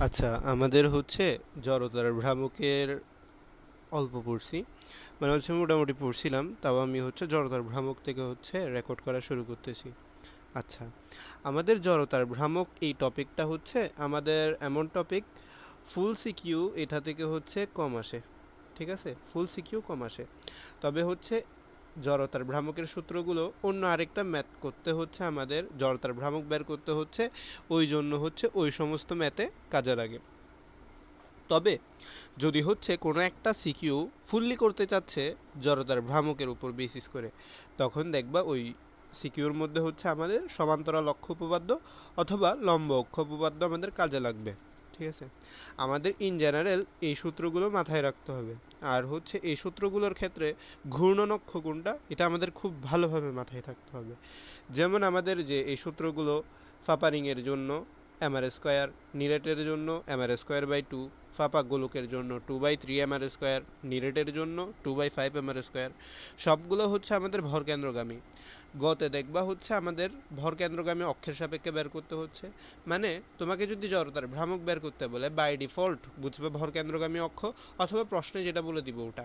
আচ্ছা, আমাদের হচ্ছে জড়তার ভ্রামকের অল্প পড়ছি। মানে হচ্ছে মোটামুটি পড়ছিলাম, তাও আমি হচ্ছে জড়তার ভ্রামক থেকে হচ্ছে রেকর্ড করা শুরু করতেছি। আচ্ছা, আমাদের জড়তার ভ্রামক এই টপিকটা হচ্ছে আমাদের এমন টপিক, ফুল সিকিউ এটা থেকে হচ্ছে কম আসে। ঠিক আছে, ফুল সিকিউ কম আসে। তবে হচ্ছে জড়তার ভ্রামকের সূত্রগুলো অন্য আরেকটা ম্যাথ করতে হচ্ছে, আমাদের জড়তার ভ্রামক বের করতে হচ্ছে, ওই জন্য হচ্ছে ওই সমস্ত ম্যাথে কাজে লাগে। তবে যদি হচ্ছে কোনো একটা সিকিউ ফুললি করতে চাচ্ছে জড়তার ভ্রামকের উপর বেসিস করে, তখন দেখবা ওই সিকিউর মধ্যে হচ্ছে আমাদের সমান্তরাল অক্ষ উপপাদ্য অথবা লম্ব অক্ষ উপপাদ্য আমাদের কাজে লাগবে। ঠিক আছে, আমাদের ইন জেনারেল এই সূত্রগুলো মাথায় রাখতে হবে। আর হচ্ছে এই সূত্রগুলোর ক্ষেত্রে ঘূর্ণন অক্ষ কোনটা এটা আমাদের খুব ভালোভাবে মাথায় থাকতে হবে। যেমন আমাদের যে এই সূত্রগুলো, ফাপারিংয়ের জন্য এমআর স্কোয়ার, নিরেটের জন্য এমআর স্কোয়ার বাই টু, ফাপা গোলকের জন্য 2/3 এমআর স্কোয়ার, নিরেটের জন্য 2/5 এমআর স্কোয়ার, সবগুলো হচ্ছে আমাদের ভরকেন্দ্রগামী। গতে দেখবা হচ্ছে আমাদের ভরকেন্দ্রগামী অক্ষের সাপেক্ষে বের করতে হচ্ছে। মানে তোমাকে যদি জড়তার ভ্রামক বের করতে বলে বাই ডিফল্ট বুঝবে ভরকেন্দ্রগামী অক্ষ, অথবা প্রশ্নে যেটা বলে দিব ওটা।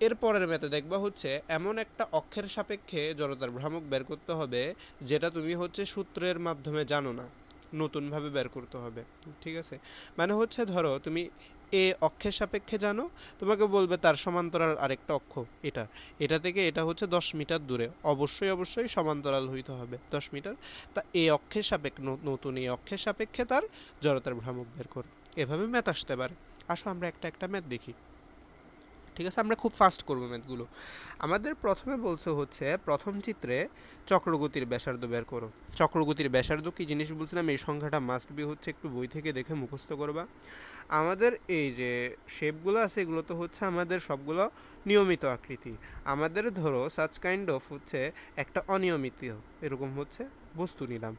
এর পরের ম্যাথে দেখবা হচ্ছে এমন একটা অক্ষের সাপেক্ষে জড়তার ভ্রামক বের করতে হবে যেটা তুমি হচ্ছে সূত্রের মাধ্যমে জানো না, নতুনভাবে বের করতে হবে। ঠিক আছে, মানে হচ্ছে ধরো তুমি এ অক্ষের সাপেক্ষে জানো, তোমাকে বলবে তার সমান্তরাল আরেকটা অক্ষ এটা, এটা থেকে এটা হচ্ছে 10 মিটার দূরে, অবশ্যই অবশ্যই সমান্তরাল হইতে হবে 10 মিটার। তা এ অক্ষের সাপেক্ষে নতুন এই অক্ষের সাপেক্ষে তার জড়তার ভ্রামক বের করো। এভাবে ম্যাথ আসতে পারে। আসো আমরা একটা একটা ম্যাথ দেখি। ঠিক আছে, আমরা খুব ফাস্ট করবো ম্যাথগুলো। আমাদের প্রথমে বলছে হচ্ছে প্রথম চিত্রে চক্রগতির ব্যাসার্ধ বের করো। চক্রগতির ব্যাসার্ধ কি জিনিস বলছিলাম, এই সংখ্যাটা মাস্ট বি হচ্ছে একটু বই থেকে দেখে মুখস্থ করবা। আমাদের এই যে শেপগুলো আছে এগুলো তো হচ্ছে আমাদের সবগুলো নিয়মিত আকৃতি। আমাদের ধরো সাচ কাইন্ড অফ হচ্ছে একটা অনিয়মিত এরকম হচ্ছে বস্তু নিলাম,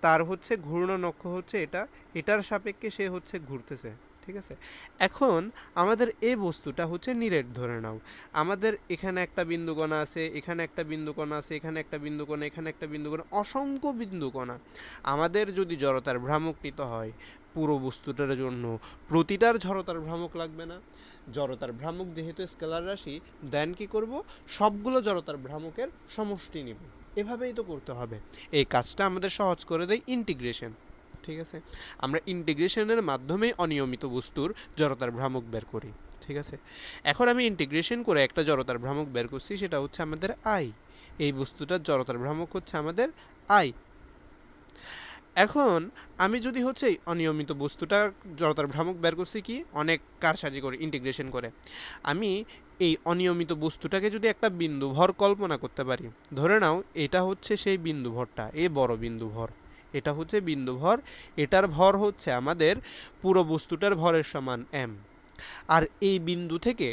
তার হচ্ছে ঘূর্ণন অক্ষ হচ্ছে এটা, এটার সাপেক্ষে সে হচ্ছে ঘুরতেছে। ঠিক আছে, এখন আমাদের এই বস্তুটা হচ্ছে নিরেট ধরে নাও। আমাদের এখানে একটা বিন্দুকণা আছে, এখানে একটা বিন্দুকণা আছে, এখানে একটা বিন্দুকণা, এখানে একটা বিন্দুকণা, অসংখ্য বিন্দুকণা। আমাদের যদি জড়তার ভ্রামক নিতে হয় পুরো বস্তুটার জন্য, প্রতিটার জড়তার ভ্রামক লাগবে না। জড়তার ভ্রামক যেহেতু স্কেলার রাশি, দেন কি করব, সবগুলো জড়তার ভ্রামকের সমষ্টি নিব। এভাবেই তো করতে হবে। এই কাজটা আমাদের সহজ করে দেয় ইন্টিগ্রেশন। ঠিক আছে, আমরা ইন্টিগ্রেশনের মাধ্যমেই অনিয়মিত বস্তুর জড়তার ভ্রামক বের করি। ঠিক আছে, এখন আমি ইন্টিগ্রেশন করে একটা জড়তার ভ্রামক বের করছি, সেটা হচ্ছে আমাদের আই। এই বস্তুটার জড়তার ভ্রামক হচ্ছে আমাদের আই। এখন আমি যদি হচ্ছে এই অনিয়মিত বস্তুটা জড়তার ভ্রামক বের করছি কি অনেক কারসাজি করে ইন্টিগ্রেশন করে, আমি এই অনিয়মিত বস্তুটাকে যদি একটা বিন্দু ভর কল্পনা করতে পারি, ধরে নাও এটা হচ্ছে সেই বিন্দু ভরটা, এ বড় বিন্দু ভর, এটা হচ্ছে বিন্দু ভর, এটার ভর হচ্ছে আমাদের পুরো বস্তুটার ভরের সমান এম। আর এই বিন্দু থেকে,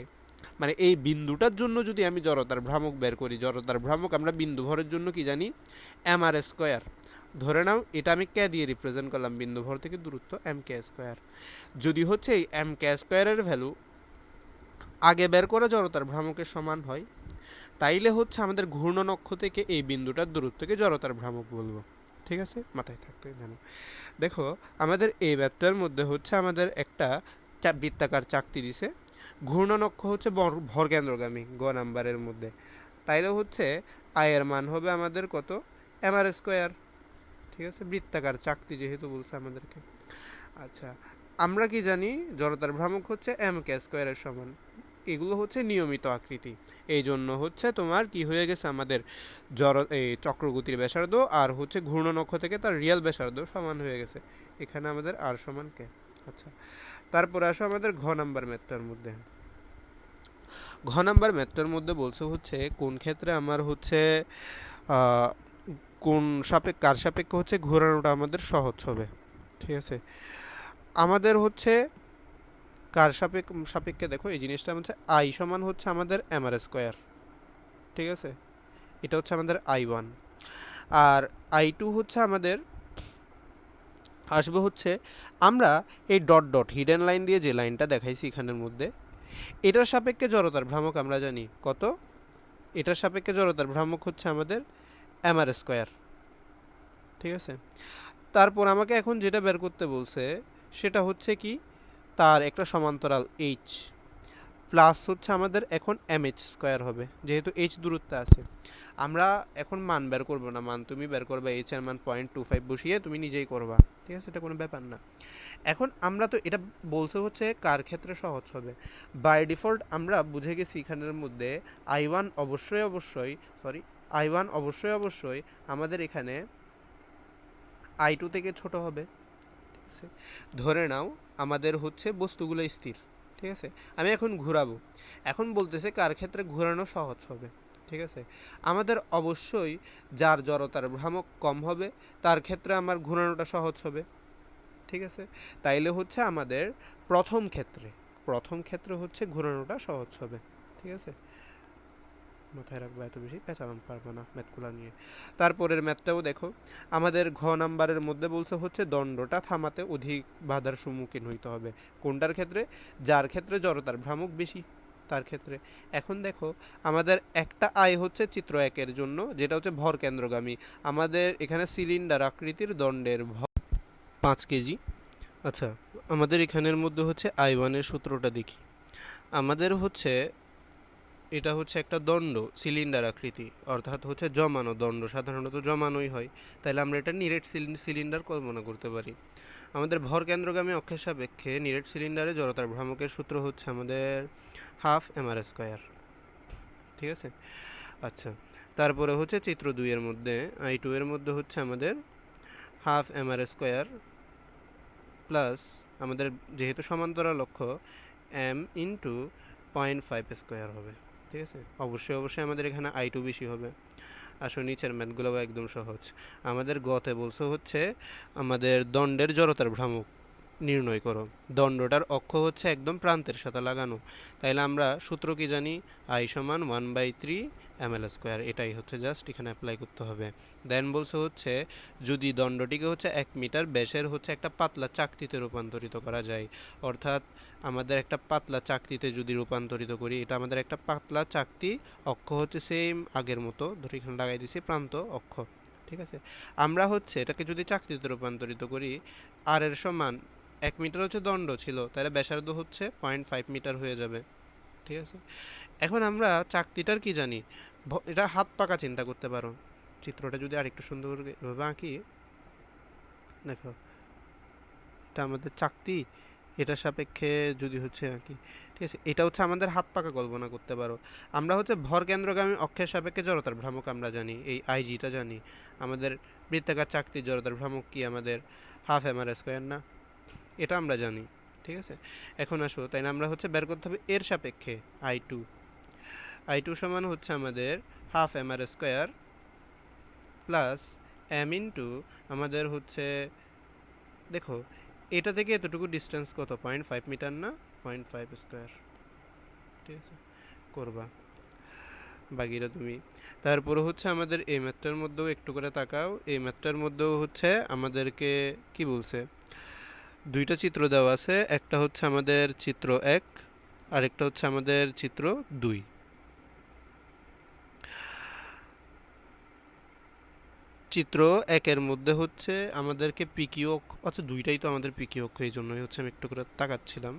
মানে এই বিন্দুটার জন্য যদি আমি জড়তার ভ্রামক বের করি, জড়তার ভ্রামক আমরা বিন্দু ভরের জন্য কি জানি, এম আর স্কোয়ার। ধরে নাও এটা আমি কে দিয়ে রিপ্রেজেন্ট করলাম, বিন্দু ভর থেকে দূরত্ব এম কে স্কোয়ার। যদি হচ্ছে এই এম কে স্কোয়ারের ভ্যালু আগে বের করা জড়তার ভ্রামকের সমান হয়, তাইলে হচ্ছে আমাদের ঘূর্ণন অক্ষ থেকে এই বিন্দুটার দূরত্বকে জড়তার ভ্রামক বলবো। ঠিক আছে, মাথায় থাকতে জানো। দেখো আমাদের এই ব্যাপ্তার মধ্যে হচ্ছে আমাদের একটা বৃত্তাকার চাকতি দিছে, ঘূর্ণন অক্ষ হচ্ছে ভরকেন্দ্রগামী গ নাম্বারের মধ্যে, তাইলে হচ্ছে আয়ের মান হবে আমাদের কত, এম আর স্কোয়ার। ঠিক আছে, বৃত্তাকার চাকতি যেহেতু বলছে আমাদেরকে। আচ্ছা, আমরা কি জানি জড়তার ভ্রামক হচ্ছে এম কে স্কোয়ারের সমান। এগুলো হচ্ছে নিয়মিত আকৃতি, এই জন্য হচ্ছে তোমার কি হয়ে গেছে, আমাদের এই চক্রগতির ব্যাসার্ধ আর হচ্ছে ঘূর্ণন অক্ষ থেকে তার রিয়েল ব্যাসার্ধ সমান হয়ে গেছে। এখানে আমাদের আর সমান কে। আচ্ছা, তারপরে আসো আমাদের ঘ নাম্বার ম্যাথটার মধ্যে। ঘ নাম্বার ম্যাথটার মধ্যে বলছে হচ্ছে কোন ক্ষেত্রে আমার হচ্ছে আহ, কোন কার সাপেক্ষে হচ্ছে ঘোরানোটা আমাদের সহজ হবে। ঠিক আছে, আমাদের হচ্ছে কার সাপেক্ষে দেখো এই জিনিসটা হচ্ছে আই সমান হচ্ছে আমাদের এম আর স্কোয়ার। ঠিক আছে, এটা হচ্ছে আমাদের I1। আর I2 হচ্ছে আমাদের আসবে হচ্ছে, আমরা এই ডট ডট হিডেন লাইন দিয়ে যে লাইনটা দেখাইছি এখানের মধ্যে, এটার সাপেক্ষে জড়তার ভ্রামক আমরা জানি কত, এটার সাপেক্ষে জড়তার ভ্রামক হচ্ছে আমাদের এম আর স্কোয়ার। ঠিক আছে, তারপর আমাকে এখন যেটা বের করতে বলছে সেটা হচ্ছে কি, তার একটা সমান্তরাল এইচ প্লাস হচ্ছে আমাদের এখন এমএইচ স্কোয়ার হবে, যেহেতু এইচ দূরত্বে আছে। আমরা এখন মান বের করবো না, মান তুমি বের করবে, এইচ এর মান 0.25 বসিয়ে তুমি নিজেই করবা, ঠিক আছে, এটা কোনো ব্যাপার না। এখন আমরা তো এটা বলছে হচ্ছে কার ক্ষেত্রে সহজ হবে। বাই ডিফল্ট আমরা বুঝে গেছি এখানের মধ্যে আই ওয়ান অবশ্যই আমাদের এখানে আই টু থেকে ছোট হবে, ঠিক আছে। ধরে নাও আমাদের হচ্ছে বস্তুগুলো স্থির, ঠিক আছে। আমি এখন ঘোরাবো, এখন বলতেছে কার ক্ষেত্রে ঘোরানো সহজ হবে, ঠিক আছে। আমাদের অবশ্যই যার জড়তার ভ্রামক কম হবে তার ক্ষেত্রে আমার ঘোরানোটা সহজ হবে, ঠিক আছে। তাইলে হচ্ছে আমাদের প্রথম ক্ষেত্রে হচ্ছে ঘোরানোটা সহজ হবে, ঠিক আছে। মাথায় রাখবো, এত বেশি পেঁচালাম পারবো না ম্যাথগুলো নিয়ে। তারপরের ম্যাথটাও দেখো, আমাদের ঘ নাম্বারের মধ্যে বলছে হচ্ছে দণ্ডটা থামাতে অধিক বাধার সম্মুখীন হইতে হবে। কোনটার ক্ষেত্রে? যার ক্ষেত্রে জড়তার ভ্রামক বেশি তার ক্ষেত্রে। এখন দেখো আমাদের একটা আই হচ্ছে চিত্র একের জন্য, যেটা হচ্ছে ভর কেন্দ্রগামী। আমাদের এখানে সিলিন্ডার আকৃতির দণ্ডের ভর 5 কেজি। আচ্ছা, আমাদের এখানের মধ্যে হচ্ছে আই ওয়ানের সূত্রটা দেখি। আমাদের হচ্ছে এটা হচ্ছে একটা দণ্ড, সিলিন্ডার আকৃতি, অর্থাৎ হচ্ছে জমানো দণ্ড, সাধারণত জমানোই হয়। তাহলে আমরা এটা নিরেট সিলিন্ডার কল্পনা করতে পারি। আমাদের ভর কেন্দ্রগামী অক্ষের সাপেক্ষে নিরেট সিলিন্ডারে জড়তার ভ্রামকের সূত্র হচ্ছে আমাদের হাফ এমআর স্কোয়ার, ঠিক আছে। আচ্ছা, তারপরে হচ্ছে চিত্র 2 এর মধ্যে আই টু এর মধ্যে হচ্ছে আমাদের হাফ এমআর স্কোয়ার প্লাস আমাদের যেহেতু সমান্তরাল অক্ষ এম ইন্টু 0.5 স্কোয়ার হবে, ঠিক আছে। অবশ্যই আমাদের এখানে আই টু বেশি হবে। আসলে নিচের ম্যাথগুলো একদম সহজ। আমাদের গতে বলছে হচ্ছে আমাদের দণ্ডের জড়তার ভ্রামক নির্ণয় করো। দণ্ডটার অক্ষ হচ্ছে একদম প্রান্তের সাথে লাগানো। তাইলে আমরা সূত্র কি জানি? আই সমান 1/3 ml স্কোয়ার। এটাই হচ্ছে জাস্ট এখানে অ্যাপ্লাই করতে হবে। দেন বলছে হচ্ছে যদি দণ্ডটিকে হচ্ছে 1 মিটার ব্যাসের হচ্ছে একটা পাতলা চাকতিতে রূপান্তরিত করা যায়, অর্থাৎ আমাদের একটা পাতলা চাকতিতে যদি রূপান্তরিত করি, এটা আমাদের একটা পাতলা চাকতি, অক্ষ হচ্ছে সেম আগের মতো, ধরে এখানে লাগাই দিছি প্রান্ত অক্ষ, ঠিক আছে। আমরা হচ্ছে এটাকে যদি চাকতিতে রূপান্তরিত করি, আর এর সমান 1 মিটার হচ্ছে দণ্ড ছিল, তাহলে ব্যাসার্ধ হচ্ছে 0.5 মিটার হয়ে যাবে, ঠিক আছে। এখন আমরা চাকতিটার কি জানি? এটা হাত পাকা চিন্তা করতে পারো। চিত্রটা যদি আরেকটু সুন্দরভাবে আঁকি, দেখো এটা আমাদের চাকতি, এটার সাপেক্ষে যদি হচ্ছে আঁকি, ঠিক আছে, এটা হচ্ছে আমাদের হাত পাকা কল্পনা করতে পারো। আমরা হচ্ছে ভর কেন্দ্রগামী অক্ষের সাপেক্ষে জড়তার ভ্রামক আমরা জানি, এই আইজিটা জানি। আমাদের বৃত্তাকার চাকতির জড়তার ভ্রামক কি? আমাদের হাফ এমআর স্কোয়ার না? এটা আমরা জানি, ঠিক আছে। এখন আসো, তাই না, আমরা হচ্ছে বের করতে হবে এর সাপেক্ষে আই টু সমান হচ্ছে আমাদের half MR square plus M into আমাদের হচ্ছে, দেখো এটা থেকে এতটুকু ডিস্টেন্স কত? 0.5 মিটার না? 0.5 স্কোয়ার, ঠিক আছে, করবা বাকিটা তুমি। তারপরে হচ্ছে আমাদের এই ম্যাথটার মধ্যেও একটু করে তাকাও। এই ম্যাথটার মধ্যেও হচ্ছে আমাদেরকে কি বলছে, দুইটা চিত্র দেওয়া আছে, একটা হচ্ছে আমাদের চিত্র 1, আরেকটা হচ্ছে আমাদের চিত্র 2। চিত্র 1-এর মধ্যে হচ্ছে আমাদেরকে পিকিউ অক্ষ, আচ্ছা দুইটাই তো আমাদের পিকিউ অক্ষ, এই জন্যই হচ্ছে আমি একটু করে তাকাচ্ছিলাম।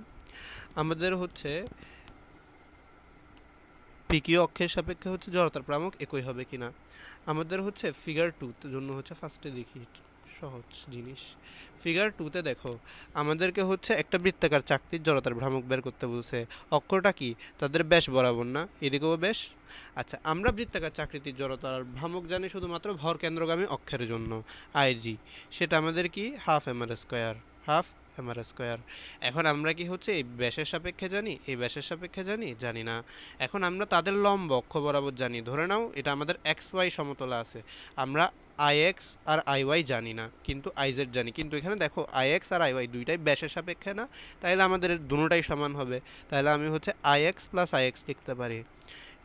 আমাদের হচ্ছে পিকিউ অক্ষের সাপেক্ষে হচ্ছে জড়তার ভ্রামক একই হবে কিনা। আমাদের হচ্ছে ফিগার 2 জন্য হচ্ছে ফার্স্টে দেখি সহজ জিনিস। ফিগার 2-তে দেখো আমাদেরকে হচ্ছে একটা বৃত্তাকার চাকতির জড়তার ভ্রামক বের করতে বলছে। অক্ষরটা কি? তাদের ব্যাস বরাবর না? এদিকেও ব্যাস। আচ্ছা, আমরা বৃত্তাকার চাকতির জড়তার ভ্রামক জানি শুধুমাত্র ভর কেন্দ্রগামী অক্ষের জন্য, আইজি। সেটা আমাদের কি? Half MR square, half MR square. এখন আমরা কি হচ্ছে এই ব্যাসের সাপেক্ষে জানি, এই ব্যাসের সাপেক্ষে জানি না। এখন আমরা তাদের লম্ব অক্ষ বরাবর জানি। ধরে নাও এটা আমাদের এক্স ওয়াই সমতলে আছে, আমরা আই এক্স আর আই ওয়াই জানি না, কিন্তু আই জেড জানি। কিন্তু এখানে দেখো আই এক্স আর আই ওয়াই দুইটাই ব্যাসের সাপেক্ষে না, তাহলে আমাদের দুটোটাই সমান হবে। তাহলে আমি হচ্ছে I x plus I x লিখতে পারি।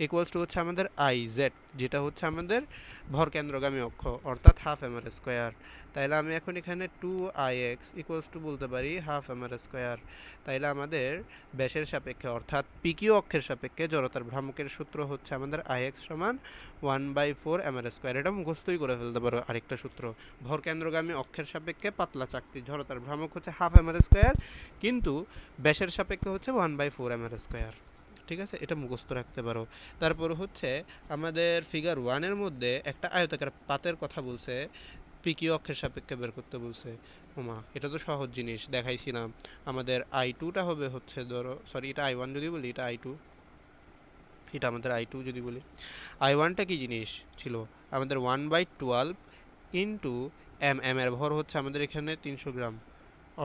ইকুয়ালস টু হচ্ছে আমাদের আই জেড, যেটা হচ্ছে আমাদের ভর কেন্দ্রগামী অক্ষ, অর্থাৎ হাফ এম আর স্কোয়ার। তাইলে আমি এখন এখানে 2ix ইকুয়ালস টু বলতে পারি হাফ এম আর স্কোয়ার। তাইলে আমাদের ব্যাসের সাপেক্ষে অর্থাৎ পিকিউ অক্ষের সাপেক্ষে জড়তার ভ্রামকের সূত্র হচ্ছে আমাদের ix সমান 1/4 এম আর স্কোয়ার। এটা মুখস্থই করে ফেলতে পারো আরেকটা সূত্র। ভর কেন্দ্রগামী অক্ষের সাপেক্ষে পাতলা চাকতি জড়তার ভ্রামক হচ্ছে হাফ এম আর স্কোয়ার, কিন্তু ব্যাসের সাপেক্ষে হচ্ছে 1/4 এম আর স্কোয়ার। ঠিক আছে, এটা মুখস্থ রাখতে পারো। তারপর হচ্ছে আমাদের ফিগার 1-এর মধ্যে একটা আয়তাকার পাতের কথা বলছে, পিকিউ অক্ষের সাপেক্ষে বের করতে বলছে। ওমা, এটা তো সহজ জিনিস দেখাইছিলাম। আমাদের I2টা হবে হচ্ছে, ধরো সরি এটা I1 যদি বলি, এটা I2, এটা আমাদের I2 যদি বলি। I1টা কি জিনিস ছিল আমাদের 1/12 ইন্টু এম এর ভর হচ্ছে আমাদের এখানে 300 গ্রাম,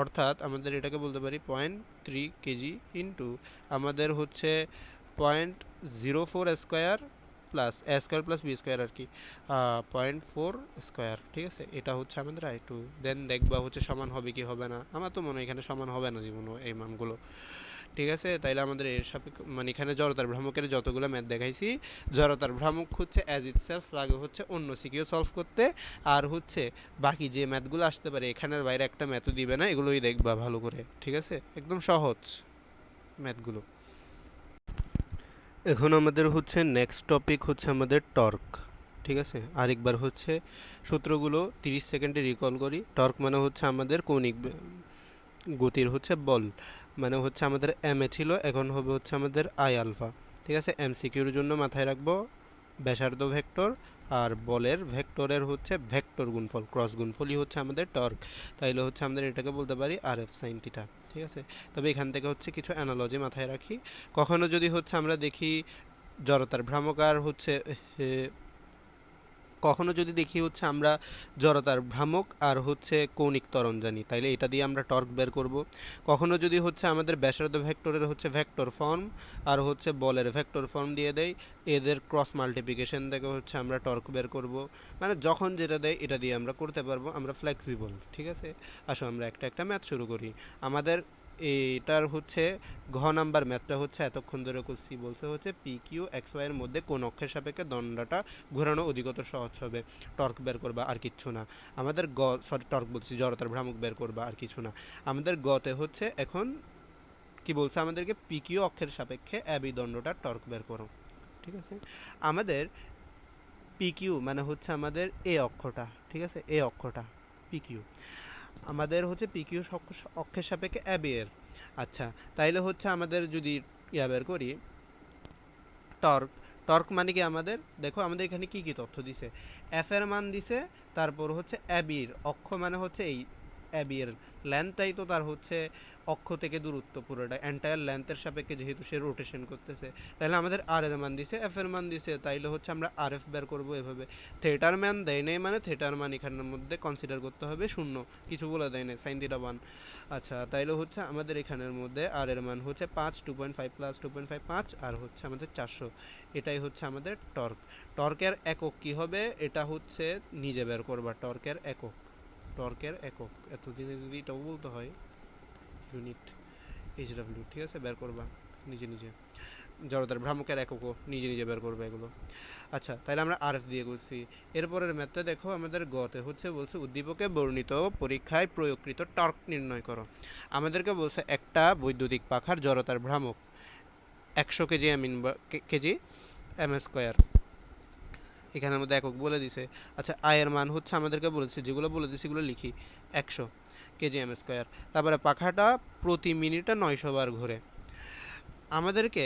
অর্থাৎ আমাদের এটাকে বলতে পারি 0.3 কেজি ইন্টু আমাদের হচ্ছে 0.04 স্কোয়ার প্লাস এ স্কোয়ার প্লাস বি স্কোয়ার আর কি, 0.4 স্কোয়ার। ঠিক আছে, এটা হচ্ছে আমাদের I2। দেন দেখবা হচ্ছে সমান হবে কি হবে না। আমার তো মনে হয় এখানে সমান হবে না জীবনও এই মানগুলো। ঠিক আছে, তাইলে আমাদের এর সাপেক্ষে মানে এখানে জড়তার ভ্রামকের যতগুলো ম্যাথ দেখাইছি, জড়তার ভ্রামক হচ্ছে অ্যাজ ইট সেলফ লাগে হচ্ছে অন্য সিকিউ সলভ করতে, আর হচ্ছে বাকি যে ম্যাথগুলো আসতে পারে এখানের বাইরে একটা ম্যাথও দিবে না, এগুলোই দেখবা ভালো করে। ঠিক আছে, একদম সহজ ম্যাথগুলো। এখন আমাদের হচ্ছে নেক্সট টপিক হচ্ছে আমাদের টর্ক। ঠিক আছে, আরেকবার হচ্ছে সূত্রগুলো 30 সেকেন্ডে রিকল করি। টর্ক মানে হচ্ছে আমাদের কৌণিক গতির হচ্ছে বল, মানে হচ্ছে আমাদের এম এ ছিল, এখন হবে হচ্ছে আমাদের আই আলফা। ঠিক আছে, এমসিকিউর জন্য মাথায় রাখবো ব্যাসার্ধ ভেক্টর আর বলের ভেক্টরের হচ্ছে ভেক্টর গুণফল, ক্রস গুণফলই হচ্ছে আমাদের টর্ক। তাইলে হচ্ছে আমাদের এটাকে বলতে পারি আর এফ সাইন থিটা। ঠিক আছে, তবে এখান থেকে হচ্ছে কিছু অ্যানালজি মাথায় রাখি। কখনো যদি হচ্ছে আমরা দেখি জড়তার ভ্রামক আর হচ্ছে কখনো যদি দেখি হচ্ছে আমরা জড়তার ভ্রামক আর হচ্ছে কৌণিক ত্বরণ জানি, তাইলে এটা দিয়ে আমরা টর্ক বের করব। কখনো যদি হচ্ছে আমাদের ব্যাসার্ধ ভেক্টরের হচ্ছে ভেক্টর ফর্ম আর হচ্ছে বলের ভেক্টর ফর্ম দিয়ে দেয়, এদের ক্রস মাল্টিপ্লিকেশন থেকে হচ্ছে আমরা টর্ক বের করব। মানে যখন যেটা দেয় এটা দিয়ে আমরা করতে পারবো, আমরা ফ্লেক্সিবল। ঠিক আছে, আসো আমরা একটা একটা ম্যাথ শুরু করি। আমাদের এটার হচ্ছে ঘ নাম্বার ম্যাথটা হচ্ছে এতক্ষণ ধরে করছি, বলছে হচ্ছে পি কিউ এক্স ওয়াই এর মধ্যে কোন অক্ষের সাপেক্ষে দণ্ডটা ঘোরানো অধিকতর সহজ হবে, টর্ক বের করবা আর কিচ্ছু না। আমাদের টর্ক বলছি জড়তার ভ্রামক বের করবা আর কিছু না। আমাদের গতে হচ্ছে এখন কি বলছে আমাদেরকে পি কিউ অক্ষের সাপেক্ষে এবি দণ্ডটার টর্ক বের করো। ঠিক আছে, আমাদের পি কিউ মানে হচ্ছে আমাদের এ অক্ষটা। ঠিক আছে, এ অক্ষটা পি কিউ আমাদের হচ্ছে পিকিউ অক্ষের সাপেক্ষে এবি এর। আচ্ছা, তাইলে হচ্ছে আমাদের যদি বের করি টর্ক, টর্ক মানে কি আমাদের দেখো আমাদের এখানে কি কি তথ্য দিছে, এফ এর মান দিছে, তারপর হচ্ছে এবির অক্ষ মানে হচ্ছে এই এবির লেন্থটাই তো তার হচ্ছে অক্ষ থেকে দূরত্ব পুরোটা এন্টায়ার লেন্থের সাপেক্ষে যেহেতু সে রোটেশন করতেছে, তাহলে আমাদের আর এর মান দিছে, এফ এর মান দিছে, তাইলে হচ্ছে আমরা আর এফ বের করবো এভাবে। থিটার মান দেয় নেই, মানে থিটার মান এখানের মধ্যে কনসিডার করতে হবে শূন্য, কিছু বলে দেয় নেই, সাইন থিটা 1। আচ্ছা, তাইলে হচ্ছে আমাদের এখানের মধ্যে আর এর মান হচ্ছে 5, 2.5 প্লাস 2.5 5, আর হচ্ছে আমাদের 400। এটাই হচ্ছে আমাদের টর্ক। টর্কের একক কি হবে এটা হচ্ছে নিজে বের করবা, টর্কের একক, টর্কের একক এতদিনে যদি এটাও বলতে হয় ইউনিট এইচডব্লিউ। ঠিক আছে, বের করবা নিজে নিজে, জড়তার ভ্রামকের এককও নিজে নিজে বের করবে এগুলো। আচ্ছা, তাহলে আমরা আরএফ দিয়ে করছি। এরপরের ম্যাথটা দেখো আমাদের গতে হচ্ছে বলছে উদ্দীপকে বর্ণিত পরীক্ষায় প্রয়োগকৃত টর্ক নির্ণয় করো। আমাদেরকে বলছে একটা বৈদ্যুতিক পাখার জড়তার ভ্রামক 100 কেজি কেজি এম স্কোয়ার, এখানের মধ্যে একক বলে দিছে। আচ্ছা, আয়ের মান হচ্ছে আমাদেরকে বলেছে, যেগুলো বলে দিছে সেগুলো লিখি, 100 কেজি এম স্কোয়ার। তারপরে পাখাটা প্রতি মিনিটে 900 বার ঘোরে। আমাদেরকে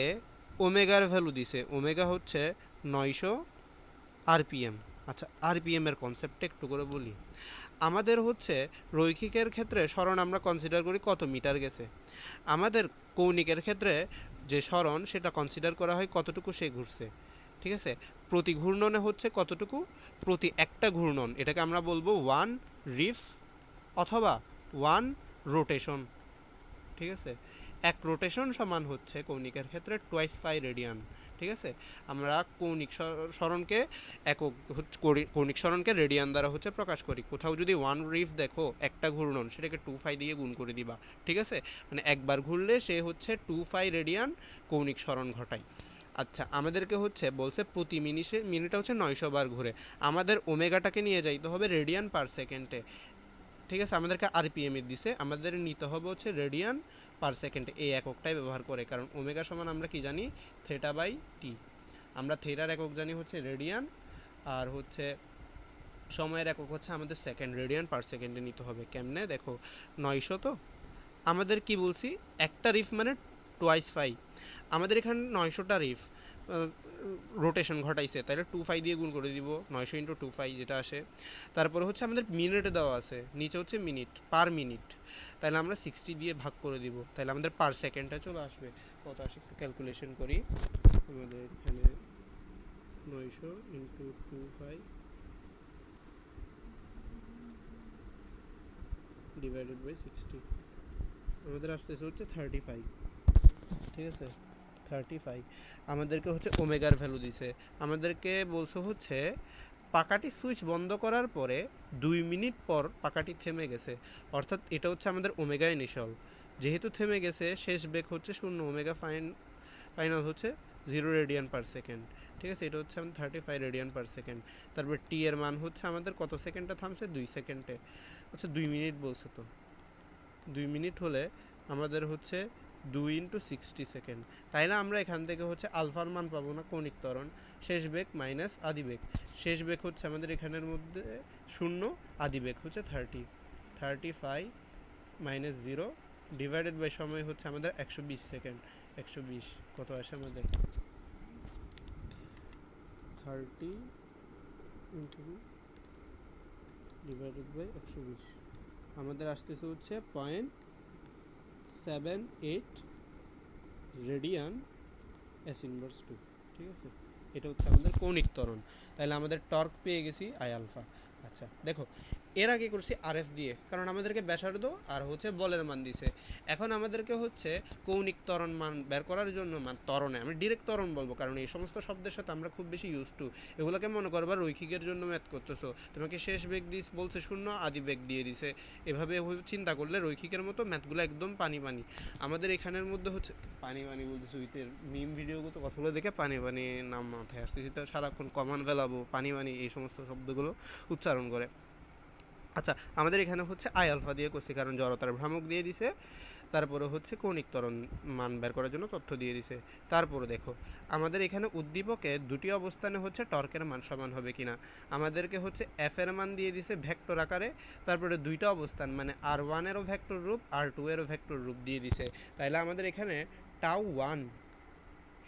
ওমেগার ভ্যালু দিছে, ওমেগা হচ্ছে 900 আরপিএম। আচ্ছা, আরপিএম এর কনসেপ্টটা একটু করে বলি। আমাদের হচ্ছে রৈখিকের ক্ষেত্রে সরণ আমরা কনসিডার করি কত মিটার গেছে, আমাদের কৌণিকের ক্ষেত্রে যে সরণ সেটা কনসিডার করা হয় কতটুকু সে ঘুরছে। ঠিক আছে, প্রতি ঘূর্ণনে হচ্ছে কতটুকু, প্রতি একটা ঘূর্ণন এটাকে আমরা বলবো 1 রিফ অথবা 1 রোটেশন। ঠিক আছে, এক রোটেশন সমান হচ্ছে কৌণিকের ক্ষেত্রে টোয়াইস পাই রেডিয়ান। ঠিক আছে, আমরা কৌণিক সরণকে একক কৌণিক সরণকে রেডিয়ান দ্বারা হচ্ছে প্রকাশ করি। কোথাও যদি 1 রিফ দেখো একটা ঘূর্ণন, সেটাকে 2 পাই দিয়ে গুণ করে দিবা। ঠিক আছে, মানে একবার ঘুরলে সে হচ্ছে 2 পাই রেডিয়ান কৌণিক সরণ ঘটায়। আচ্ছা আমাদেরকে হচ্ছে বলছে প্রতি মিনিটে হচ্ছে 900 বার ঘুরে। আমাদের ওমেগাটাকে নিয়ে যাইতে হবে রেডিয়ান পার সেকেন্ডে। ঠিক আছে, আমাদেরকে আরপিএম এর দিছে, আমাদের নিতে হবে হচ্ছে রেডিয়ান পার সেকেন্ডে, এই এককটাই ব্যবহার করে। কারণ ওমেগা সমান আমরা কি জানি, থেটা বাই টি। আমরা থেটার একক জানি হচ্ছে রেডিয়ান, আর হচ্ছে সময়ের একক হচ্ছে আমাদের সেকেন্ড, রেডিয়ান পার সেকেন্ডে নিতে হবে। কেমনে দেখো, 900 তো আমাদের কি বলছি, একটা রিফ মানে টোয়াইস ফাই। আমাদের এখানে 900টা রিফ রোটেশন ঘটাইছে, তাহলে 2 ফাই দিয়ে গুণ করে দিব, 900 × 2 ফাই যেটা আসে। তারপরে হচ্ছে আমাদের মিনিটে দেওয়া আছে, নিচে হচ্ছে মিনিট পার মিনিট, তাহলে আমরা 60 দিয়ে ভাগ করে দিব, তাহলে আমাদের পার সেকেন্ডটা চলে আসবে। কত আসে একটু ক্যালকুলেশন করি। আমাদের এখানে 900 × 2 ফাই ডিভাইডেড বাই 60, আমাদের আসতেছে হচ্ছে 35। ঠিক আছে, 35। আমাদেরকে হচ্ছে ওমেগার ভ্যালু দিছে, আমাদেরকে বলছে হচ্ছে পাখাটি সুইচ বন্ধ করার পরে 2 মিনিট পর পাখাটি থেমে গেছে, অর্থাৎ এটা হচ্ছে আমাদের ওমেগা ইনিশিয়াল। যেহেতু থেমে গেছে, শেষ বেগ হচ্ছে 0, ওমেগা ফাইনাল হচ্ছে 0 রেডিয়ান পার সেকেন্ড। ঠিক আছে, এটা হচ্ছে আমাদের 35 রেডিয়ান পার সেকেন্ড। তারপর টি এর মান হচ্ছে আমাদের কত সেকেন্ডে থামছে, 2 সেকেন্ডে। আচ্ছা 2 মিনিট বলছে, তো 2 মিনিট হলে আমাদের হচ্ছে 2 × 60 সেকেন্ড। তাইলে আমরা এখান থেকে হচ্ছে আলফার মান পাবো না, কৌণিক ত্বরণ, শেষ বেগ মাইনাস আদি বেগ। শেষ বেগ হচ্ছে আমাদের এখানের মধ্যে 0, আদি বেগ হচ্ছে 35 মাইনাস 0 ডিভাইডেড বাই সময় হচ্ছে আমাদের 120 সেকেন্ড। 120 কত আসে আমাদের, 30 ডিভাইডেড বাই 120, আমাদের আসতেছে হচ্ছে 0.78 রেডিয়ান এস ইনভার্স 2। ঠিক আছে, এটা হচ্ছে আমাদের কৌণিক ত্বরণ। তাহলে আমাদের টর্ক পেয়ে গেছি আই আলফা। আচ্ছা দেখো, এর আগে করছি আরএফ দিয়ে, কারণ আমাদেরকে ব্যাসার্ধ আর হচ্ছে বলের মান দিছে। এখন আমাদেরকে হচ্ছে কৌণিক ত্বরণ মান বের করার জন্য, ত্বরণে আমি ডিরেক্ট ত্বরণ বলবো, কারণ এই সমস্ত শব্দের সাথে আমরা খুব বেশি ইউজ টু। এগুলোকে মনে করবা রৈখিকের জন্য ম্যাথ করতেছো, তোমাকে শেষ বেগ দিস বলছে 0, আদি বেগ দিয়ে দিছে। এভাবে চিন্তা করলে রৈখিকের মতো ম্যাথগুলো একদম পানি পানি। আমাদের এখানের মধ্যে হচ্ছে পানি পানি বলতেছে, উইথের মিম ভিডিওগুলো কথাগুলো দেখে পানি পানি নাম মাথায় আসতেছি, তো সারাক্ষণ কমান ফেলাবো, পানি পানি এই সমস্ত শব্দগুলো উচ্চারণ করে। আচ্ছা আমাদের এখানে হচ্ছে আই আলফা দিয়ে করছি, কারণ জড়তার ভ্রামক দিয়ে দিছে, তারপরে হচ্ছে কৌণিক ত্বরণ মান বের করার জন্য তথ্য দিয়ে দিছে। তারপরে দেখো, আমাদের এখানে উদ্দীপকে দুটি অবস্থানে হচ্ছে টর্কের মান সমান হবে কিনা। আমাদেরকে হচ্ছে এফ এর মান দিয়ে দিছে ভেক্টর আকারে, তারপরে দুইটা অবস্থান মানে R1 এরও ভেক্টর রূপ, R2 এরও ভেক্টর রূপ দিয়ে দিছে। তাইলে আমাদের এখানে τ1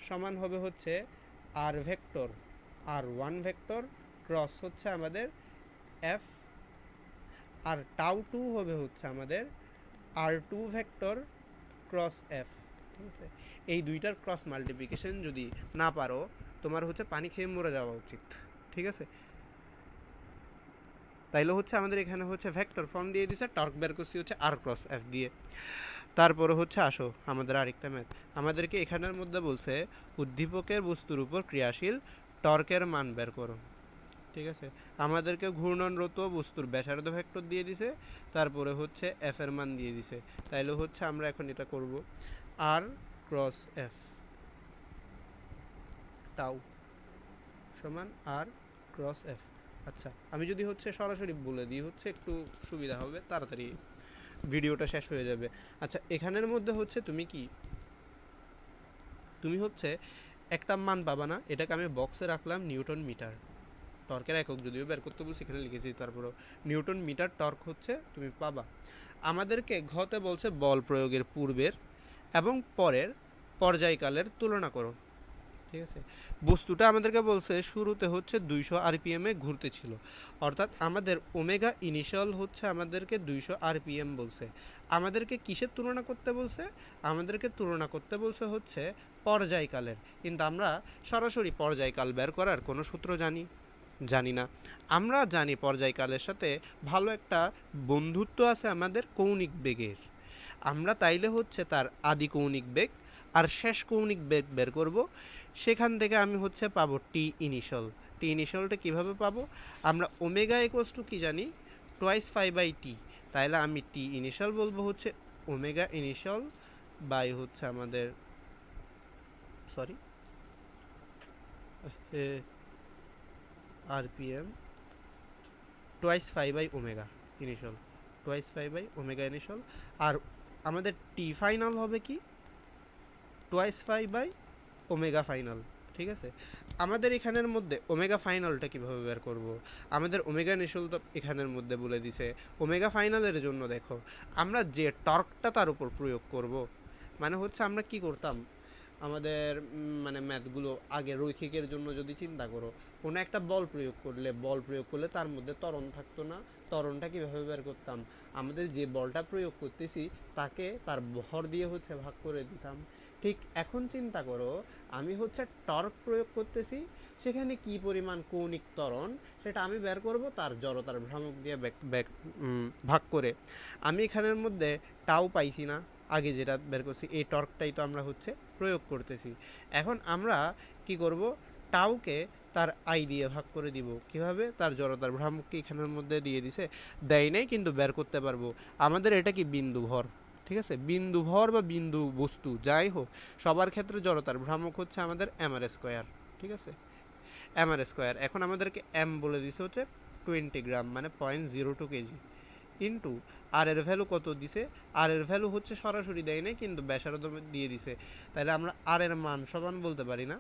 সমান হবে হচ্ছে আর ভেক্টর, R1 ভেক্টর ক্রস হচ্ছে আমাদের এফ, আর τ2 হবে হচ্ছে আমাদের R2 ভেক্টর ক্রস এফ। ঠিক আছে, এই দুইটার ক্রস মাল্টিপ্লিকেশন যদি না পারো, তোমার হচ্ছে পানি খেয়ে মরে যাওয়া উচিত। ঠিক আছে, তাইলে হচ্ছে আমাদের এখানে হচ্ছে ভেক্টর ফর্ম দিয়ে দিছে, টর্ক বের করছি হচ্ছে আর ক্রস এফ দিয়ে। তারপরে হচ্ছে আসো আমাদের আরেকটা ম্যাথ, আমাদেরকে এখানের মধ্যে বলছে উদ্দীপকের বস্তুর উপর ক্রিয়াশীল টর্কের মান বের করো। ঠিক আছে, আমাদেরকে ঘূর্ণনরত বস্তুর ব্যাসার্ধ ভেক্টর দিয়ে দিছে, তারপরে হচ্ছে এফ এর মান দিয়ে দিছে। তাইলে হচ্ছে আমরা এখন এটা করব, আর ক্রস এফ টাউ সমান আর ক্রস এফ। আচ্ছা আমি যদি হচ্ছে সরাসরি বলে দিই হচ্ছে একটু সুবিধা হবে, তাড়াতাড়ি ভিডিওটা শেষ হয়ে যাবে। আচ্ছা এখানের মধ্যে হচ্ছে তুমি হচ্ছে একটা মান পাবা না, এটাকে আমি বক্সে রাখলাম নিউটন মিটার। টর্কের একক যদিও বের করতে বলছি, এখানে লিখেছি, তারপরও নিউটন মিটার টর্ক হচ্ছে তুমি পাবা। আমাদেরকে ঘতে বলছে বল প্রয়োগের পূর্বের এবং পরের পর্যায়কালের তুলনা করো। ঠিক আছে, বস্তুটা আমাদেরকে বলছে শুরুতে হচ্ছে 200 আরপিএমে ঘুরতে ছিল, অর্থাৎ আমাদের ওমেগা ইনিশিয়াল হচ্ছে আমাদেরকে 200 আরপিএম বলছে। আমাদেরকে কিসের তুলনা করতে বলছে, আমাদেরকে তুলনা করতে বলছে হচ্ছে পর্যায়কালের। কিন্তু আমরা সরাসরি পর্যায়কাল বের করার কোনো সূত্র জানি না। আমরা জানি পর্যায়কালের সাথে ভালো একটা বন্ধুত্ব আছে আমাদের কৌণিক বেগের। আমরা তাইলে হচ্ছে তার আদি কৌণিক বেগ আর শেষ কৌণিক বেগ বের করব। সেখান থেকে আমি হচ্ছে পাবো টি ইনিশিয়াল। টি ইনিশিয়ালটা কীভাবে পাবো, আমরা ওমেগা ইকুয়ালস টু কী জানি, টোয়াইস ফাই বাই টি। তাইলে আমি টি ইনিশিয়াল বলবো হচ্ছে ওমেগা ইনিশিয়াল বাই হচ্ছে আমাদের RPM twice five by omega initial, twice five by omega initial. আর আমাদের টি ফাইনাল হবে কি twice five by omega final. ঠিক আছে, আমাদের এখানের মধ্যে ওমেগা ফাইনালটা কীভাবে বের করব? আমাদের ওমেগা ইনিশিয়াল তো এখানের মধ্যে বলে দিছে। ওমেগা ফাইনালের জন্য দেখো আমরা যে টর্কটা তার উপর প্রয়োগ করব, মানে হচ্ছে আমরা কি করতাম, আমাদের মানে ম্যাথগুলো আগে রৈখিকের জন্য যদি চিন্তা করো, কোনো একটা বল প্রয়োগ করলে তার মধ্যে ত্বরণ থাকতো না। ত্বরণটা কীভাবে বের করতাম? আমাদের যে বলটা প্রয়োগ করতেছি তাকে তার ভর দিয়ে হচ্ছে ভাগ করে দিতাম। ঠিক এখন চিন্তা করো, আমি হচ্ছে টর্ক প্রয়োগ করতেছি, সেখানে কি পরিমাণ কৌণিক ত্বরণ সেটা আমি বের করব তার জড়তার ভ্রামক দিয়ে ভাগ করে। আমি এখানের মধ্যে টাও পাইছি না, আগে যেটা বের করছি এই টর্কটাই তো আমরা হচ্ছে প্রয়োগ করতেছি। এখন আমরা কি করব, টাউকে তার আই দিয়ে ভাগ করে দিব। কিভাবে? তার জড়তার ভ্রামককে এখানের মধ্যে দিয়ে দিছে, দেয় নাই কিন্তু বের করতে পারবো। আমাদের এটা কি বিন্দু ভর, ঠিক আছে, বিন্দু ভর বা বিন্দু বস্তু যাই হোক, সবার ক্ষেত্রে জড়তার ভ্রামক হচ্ছে আমাদের এমআর স্কোয়ার। ঠিক আছে, এমআর স্কোয়ার। এখন আমাদেরকে এম বলে দিছে হচ্ছে 20 গ্রাম, মানে 0.02 কেজি, ইন্টু আর এর ভ্যালু কত দিছে? আর এর ভ্যালু হচ্ছে সরাসরি দেয় নাই কিন্তু ব্যাসার্ধ দিয়ে দিছে, তাহলে আমরা আর এর মান সমান বলতে পারি না।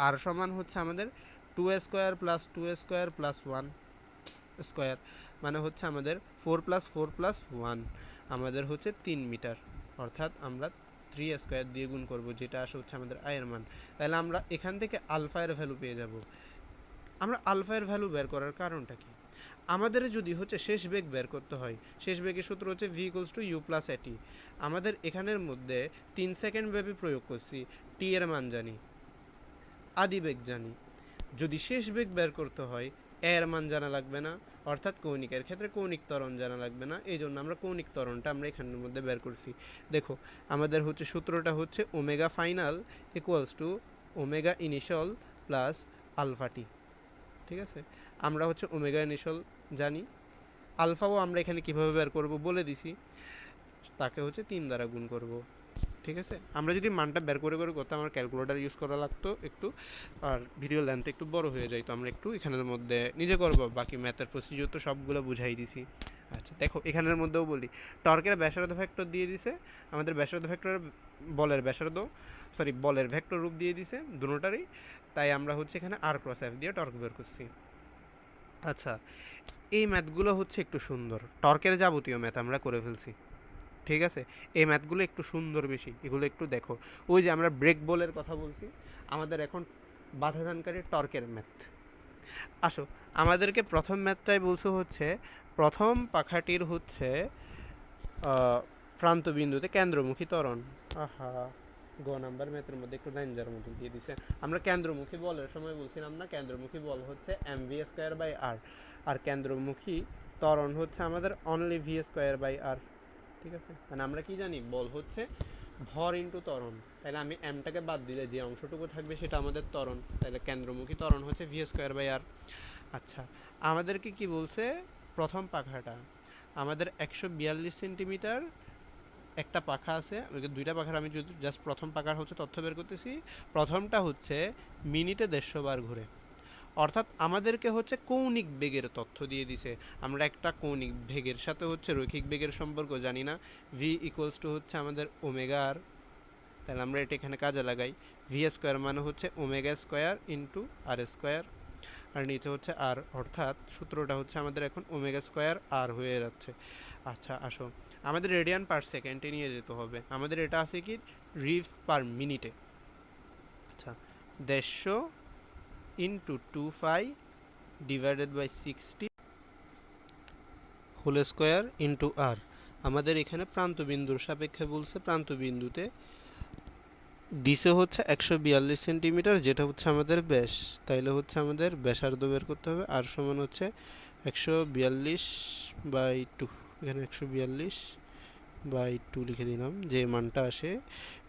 আর সমান হচ্ছে আমাদের 2 square plus 2 square plus 1 square, মানে হচ্ছে আমাদের 4 প্লাস 4 প্লাস 1 আমাদের হচ্ছে 3 মিটার। অর্থাৎ আমরা 3 স্কোয়ার দিয়ে গুণ করব, যেটা আসে হচ্ছে আমাদের আয়ের মান। তাহলে আমরা এখান থেকে আলফা এর ভ্যালু পেয়ে যাব। আমরা আলফা এর ভ্যালু বের করার কারণটা কি? আমাদের যদি হচ্ছে শেষ বেগ বের করতে হয়, শেষ বেগের সূত্র হচ্ছে v = u + at। আমাদের এখানের মধ্যে 3 সেকেন্ড ব্যাপী প্রয়োগ করছি, টি এর মান জানি, আদি বেগ জানি। যদি শেষ বেগ বের করতে হয় এর মান জানা লাগবে না, অর্থাৎ কৌণিকের ক্ষেত্রে কৌণিক ত্বরণ জানা লাগবে না, এই জন্য আমরা কৌণিক ত্বরণটা আমরা এখানের মধ্যে বের করছি। দেখো আমাদের হচ্ছে সূত্রটা হচ্ছে omega final = omega initial plus alpha T. ঠিক আছে, আমরা হচ্ছে ওমেগা ইনিশিয়াল জানি, আলফাও আমরা এখানে কীভাবে বের করব বলে দিছি, তাকে হচ্ছে 3 দ্বারা গুণ করব। ঠিক আছে, আমরা যদি মানটা বের করে করতাম, আমার ক্যালকুলেটর ইউজ করা লাগতো একটু, আর ভিডিও লেন্থ একটু বড় হয়ে যায়, তো আমরা একটু এখানের মধ্যে নিজে করব, বাকি ম্যাথের প্রসিডিউর তো সবগুলো বুঝাই দিছি। আচ্ছা দেখো এখানের মধ্যেও বলি, টর্কের ব্যাসার্ধ ভেক্টর দিয়ে দিছে, আমাদের ব্যাসার্ধ ভেক্টর বলের ভেক্টর রূপ দিয়ে দিছে দুটোটারই, তাই আমরা হচ্ছে এখানে আর ক্রস এফ দিয়ে টর্ক বের করছি। আচ্ছা, এই ম্যাথগুলো হচ্ছে একটু সুন্দর, টর্কের যাবতীয় ম্যাথ আমরা করে ফেলছি। ঠিক আছে, এই ম্যাথগুলো একটু সুন্দর বেশি, এগুলো একটু দেখো। ওই যে আমরা ব্রেক বলের কথা বলছি, আমাদের এখন বাধাদানকারী টর্কের ম্যাথ। আসো, আমাদেরকে প্রথম ম্যাথটাই বলছো হচ্ছে প্রথম পাখাটির হচ্ছে প্রান্তবিন্দুতে কেন্দ্রমুখী ত্বরণ। আহা, গ নাম্বার ম্যাথের মধ্যে একটু ডেঞ্জার মতো দিয়ে দিছে। আমরা কেন্দ্রমুখী বলের সময় বলছিলাম না, কেন্দ্রমুখী বল হচ্ছে mv²/r, আর কেন্দ্রমুখী ত্বরণ হচ্ছে আমাদের অনলি v²/r। ঠিক আছে, মানে আমরা কি জানি, বল হচ্ছে ভর ইন্টু ত্বরণ, তাহলে আমি এমটাকে বাদ দিলে যে অংশটুকু থাকবে সেটা আমাদের ত্বরণ, তাহলে কেন্দ্রমুখী ত্বরণ হচ্ছে v²/r। আচ্ছা, আমাদেরকে কি বলছে, প্রথম পাখাটা আমাদের 142 সেন্টিমিটার একটা পাখা আছে, দুইটা পাখার আমি যদি জাস্ট প্রথম পাখার হচ্ছে তথ্য বের করতেছি, প্রথমটা হচ্ছে মিনিটে 150 বার ঘুরে, অর্থাৎ আমাদেরকে হচ্ছে কৌণিক বেগের তথ্য দিয়ে দিছে। আমরা একটা কৌণিক বেগের সাথে হচ্ছে রৈখিক বেগের সম্পর্ক জানি না, v = হচ্ছে আমাদের ওমেগা আর, তাহলে আমরা এটা এখানে কাজে লাগাই, v² মানে হচ্ছে ওমেগা স্কোয়ার ইন্টু আর স্কোয়ার, আর নিচে হচ্ছে আর, অর্থাৎ সূত্রটা হচ্ছে আমাদের এখন ওমেগা স্কোয়ার আর হয়ে যাচ্ছে। আচ্ছা আসো, আমাদের রেডিয়ান পার সেকেন্ডে নিয়ে যেতে হবে, আমাদের এটা আছে কি রিভ পার মিনিটে। আচ্ছা, 150 into 2π divided by 60 whole square into R. আমাদের এখানে প্রান্তবিন্দুর সাপেক্ষে বলছে, প্রান্তবিন্দুতে দিছে হচ্ছে 142 সেন্টিমিটার, যেটা হচ্ছে আমাদের ব্যাস, তাইলে হচ্ছে আমাদের ব্যাসার্ধ বের করতে হবে, আর সমান হচ্ছে 142/2, এখানে 142/2 লিখে দিলাম, যে মানটা আসে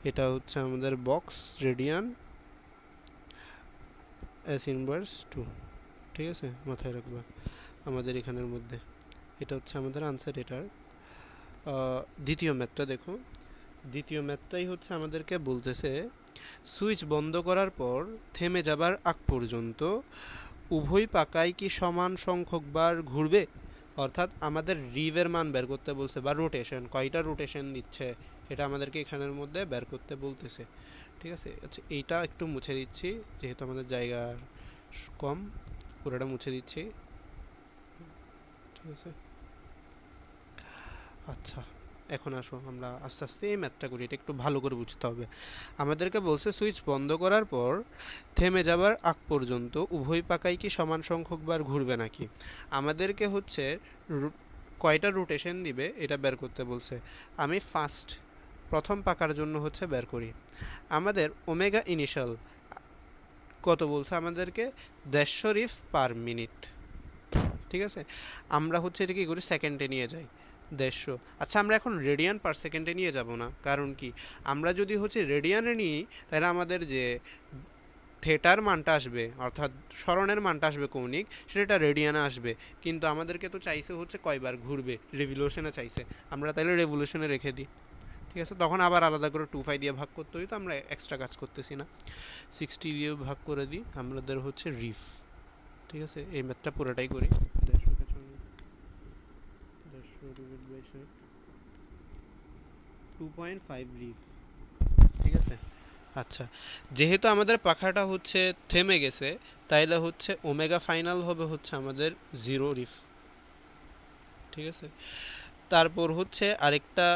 এটা হচ্ছে আমাদের বক্স রেডিয়ান s−2। ঠিক আছে, মাথায় রাখবা আমাদের এখানের মধ্যে, এটা হচ্ছে আমাদের আনসার। এটার দ্বিতীয় ম্যাথটা দেখো, দ্বিতীয় ম্যাথটাই হচ্ছে আমাদেরকে বলতেছে সুইচ বন্ধ করার পর থেমে যাবার আগ পর্যন্ত উভয় পাকাই কি সমান সংখ্যক বার ঘুরবে। অর্থাৎ আমাদের রিভের মান বের করতে বলছে, বা রোটেশন কয়টা রোটেশন দিচ্ছে এটা আমাদেরকে এখানের মধ্যে বের করতে বলতেছে। ঠিক আছে, আচ্ছা এইটা একটু মুছে দিচ্ছি যেহেতু আমাদের জায়গা কম, পুরোটা মুছে দিচ্ছি। ঠিক আছে, আচ্ছা এখন আসো আমরা আস্তে আস্তে এই ম্যাথটা করি, এটা একটু ভালো করে বুঝতে হবে। আমাদেরকে বলছে সুইচ বন্ধ করার পর থেমে যাবার আগ পর্যন্ত উভয় পাকাই কি সমান সংখ্যক বার ঘুরবে নাকি। আমাদেরকে হচ্ছে কয়টা রোটেশন দিবে এটা বের করতে বলছে। আমি প্রথম পাকার জন্য হচ্ছে বের করি। আমাদের ওমেগা ইনিশিয়াল কত বলছে আমাদেরকে, 150 রিফ পার মিনিট। ঠিক আছে, আমরা হচ্ছে এটা কি করি, সেকেন্ডে নিয়ে যাই 150। আচ্ছা আমরা এখন রেডিয়ান পার সেকেন্ডে নিয়ে যাব না, কারণ কি আমরা যদি হচ্ছে রেডিয়ানে নিই তাহলে আমাদের যে থেটার মানটা আসবে অর্থাৎ সরণের মানটা আসবে কৌণিক, সেটা রেডিয়ানে আসবে। কিন্তু আমাদেরকে তো চাইছে হচ্ছে কয়বার ঘুরবে, রেভলিউশনে চাইছে, আমরা তাহলে রেভলিউশনে রেখে দিই। ঠিক আছে, তখন আবার আলাদা করে 2 দিয়ে ভাগ করতে হই, তো আমরা এক্সট্রা কাজ করতেছি না, 60 দিয়ে ভাগ করে দিই আমাদের হচ্ছে রিফ। ঠিক আছে, এই ম্যাথটা পুরোটাই করি। 2.5 রিফ। ঠিক আছে, আচ্ছা যেহেতু আমাদের পাখাটা হচ্ছে থেমে গেছে, তাইলে হচ্ছে ওমেগা ফাইনাল হবে হচ্ছে আমাদের 0 রিফ। ঠিক আছে, তারপর হচ্ছে আরেকটা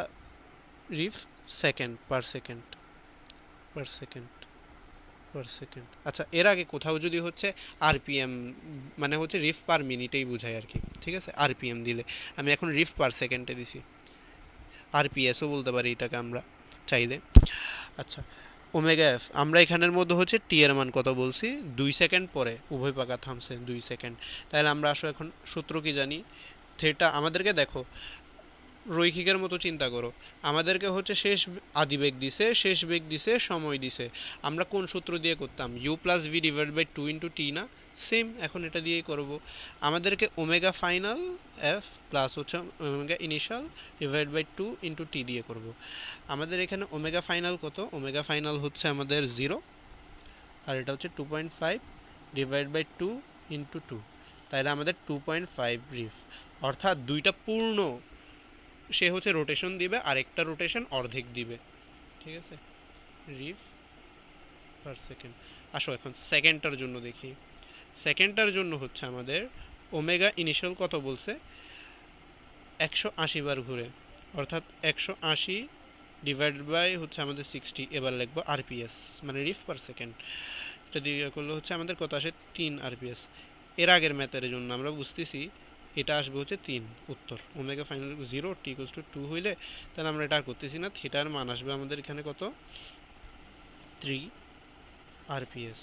রিফ second per second per second per second. আচ্ছা এর আগে কোথাও যদি হচ্ছে আরপিএম মানে হচ্ছে রিফ পার মিনিটেই বোঝায় আর কি। ঠিক আছে, আরপিএম দিলে, আমি এখন রিফ পার সেকেন্ডে দিছি, আরপিএসও বলতে পারি এটাকে আমরা চাইলে। আচ্ছা ওমেগা এফ আমরা এখানের মধ্যে হচ্ছে টি এর মান কত বলছি, 2 সেকেন্ড পরে উভয় পাকা থামছে 2 সেকেন্ড। তাহলে আমরা আসলে এখন সূত্র কি জানি, থেটা আমাদেরকে দেখো রৈখিকের মতো চিন্তা করো, আমাদেরকে হচ্ছে শেষ আদিবেগ দিছে, শেষ বেগ দিছে, সময় দিছে। আমরা কোন সূত্র দিয়ে করতাম, U plus V divide by 2 × T না, সেম এখন এটা দিয়েই করব। আমাদেরকে ওমেগা ফাইনাল এফ প্লাস হচ্ছে omega initial divide by 2 × T দিয়ে করব। আমাদের এখানে ওমেগা ফাইনাল কত, ওমেগা ফাইনাল হচ্ছে আমাদের 0, আর এটা হচ্ছে 2.5 ডিভাইড বাই 2 × 2, তাহলে আমাদের 2.5 রিফ। অর্থাৎ দুইটা পূর্ণ সে হচ্ছে রোটেশন দিবে, আরেকটা রোটেশন অর্ধেক দিবে। ঠিক আছে, রিফ পার সেকেন্ড। আসো এখন সেকেন্ডটার জন্য দেখি। সেকেন্ডটার জন্য হচ্ছে আমাদের ওমেগা ইনিশিয়াল কত বলছে, 180 বার ঘুরে, অর্থাৎ 180 ডিভাইড বাই হচ্ছে আমাদের 60, এবার লিখবো আরপিএস মানে রিফ পার সেকেন্ড। এটা দিয়ে করলে হচ্ছে আমাদের কত আসে, 3 আরপিএস। এর আগের ম্যাথের জন্য আমরা বুঝতেছি এটা আসবে হচ্ছে 3 উত্তর। ওমেগা ফাইনাল 0 টি ইকুয়ালস টু 2 হইলে তাহলে আমরা এটা আর করতেছি না, থিটার মান আসবে আমাদের এখানে কত, 3 আরপিএস।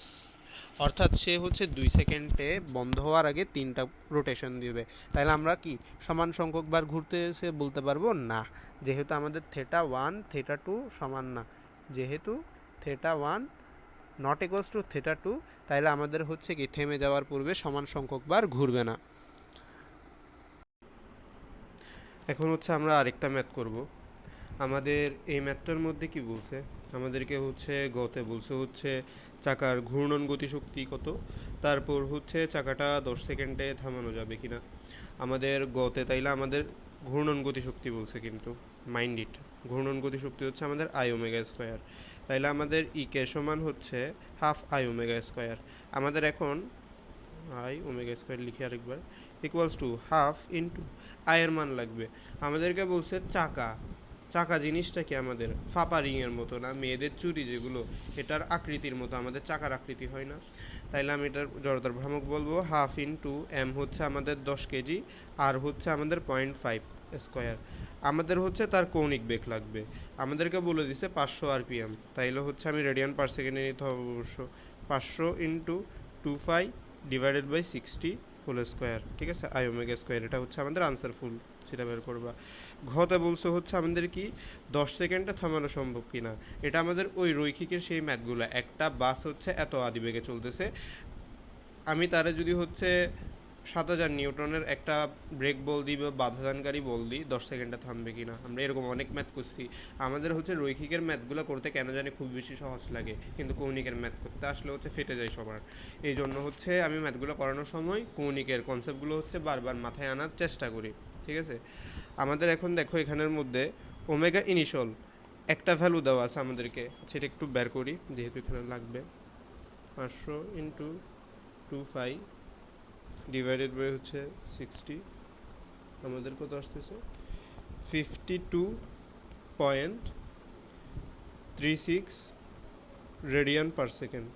অর্থাৎ সে হচ্ছে 2 সেকেন্ডে বন্ধ হওয়ার আগে 3টা রোটেশন দিবে। তাহলে আমরা কি সমান সংখ্যক বার ঘুরতে এসে বলতে পারবো না, যেহেতু আমাদের থেটা 1 থেটা 2 সমান না, যেহেতু theta 1 not equals to theta 2, তাহলে আমাদের হচ্ছে কি থেমে যাওয়ার পূর্বে সমান সংখ্যক বার ঘুরবে না। এখন হচ্ছে আমরা আরেকটা ম্যাথ করব। আমাদের এই ম্যাথটার মধ্যে কি বলছে, আমাদেরকে হচ্ছে গতে বলছে হচ্ছে চাকার ঘূর্ণন গতিশক্তি কত, তারপর হচ্ছে চাকাটা 10 সেকেন্ডে থামানো যাবে কিনা। আমাদের গতে তাইলে আমাদের ঘূর্ণন গতিশক্তি বলছে, কিন্তু মাইন্ড ইট, ঘূর্ণন গতিশক্তি হচ্ছে আমাদের আই ওমেগা স্কোয়ার। তাইলে আমাদের ইকে সমান হচ্ছে হাফ আই ওমেগা স্কোয়ার। আমাদের এখন আই ওমেগা স্কোয়ার লিখি আরেকবার, ইকুয়ালস টু হাফ ইন্টু আয়ের মান লাগবে। আমাদেরকে বলছে চাকা, চাকা জিনিসটা কি আমাদের ফাপা রিংয়ের মতো না, মেয়েদের চুড়ি যেগুলো এটার আকৃতির মতো, আমাদের চাকার আকৃতি হয় না। তাইলে আমি এটার জড়তার ভ্রামক বলবো হাফ ইন্টু এম হচ্ছে আমাদের 10 কেজি, আর হচ্ছে আমাদের 0.5 স্কোয়ার। আমাদের হচ্ছে তার কৌণিক বেগ লাগবে, আমাদেরকে বলে দিছে 500 আরপিএম। তাইলে হচ্ছে আমি রেডিয়ান পার সেকেন্ডে নিতে হবে অবশ্য, 500 into 25 divided by 60 whole square. ঠিক আছে, আই ওমেগা স্কোয়ার, এটা হচ্ছে আমাদের আনসার ফুল, সেটা বের করবা। ঘতে বলছে হচ্ছে আমাদের কি 10 সেকেন্ডে থামানো সম্ভব কিনা। এটা আমাদের ওই রৈখিকের সেই ম্যাথগুলো, একটা বাস হচ্ছে এত আদিবেগে চলতেছে, আমি তারে যদি হচ্ছে 7000 নিউটনের একটা ব্রেক বল দিই বা বাধাদানকারী বল দিই, 10 সেকেন্ডে থামবে কিনা। আমরা এরকম অনেক ম্যাথ করছি। আমাদের হচ্ছে রৈখিকের ম্যাথগুলো করতে কেন জানি খুব বেশি সহজ লাগে, কিন্তু কৌণিকের ম্যাথ করতে আসলে হচ্ছে ফেটে যায় সবার। এই জন্য হচ্ছে আমি ম্যাথগুলো করানোর সময় কৌণিকের কনসেপ্টগুলো হচ্ছে বারবার মাথায় আনার চেষ্টা করি। ঠিক আছে, আমাদের এখন দেখো এখানের মধ্যে ওমেগা ইনিশিয়াল একটা ভ্যালু দেওয়া আছে আমাদেরকে, সেটা একটু বের করি যেহেতু এখানে লাগবে। 500 ইন্টু 25 ডিভাইডেড বাই হচ্ছে 60, আমাদের কত আসতেছে 52.36 রেডিয়ান পার সেকেন্ড।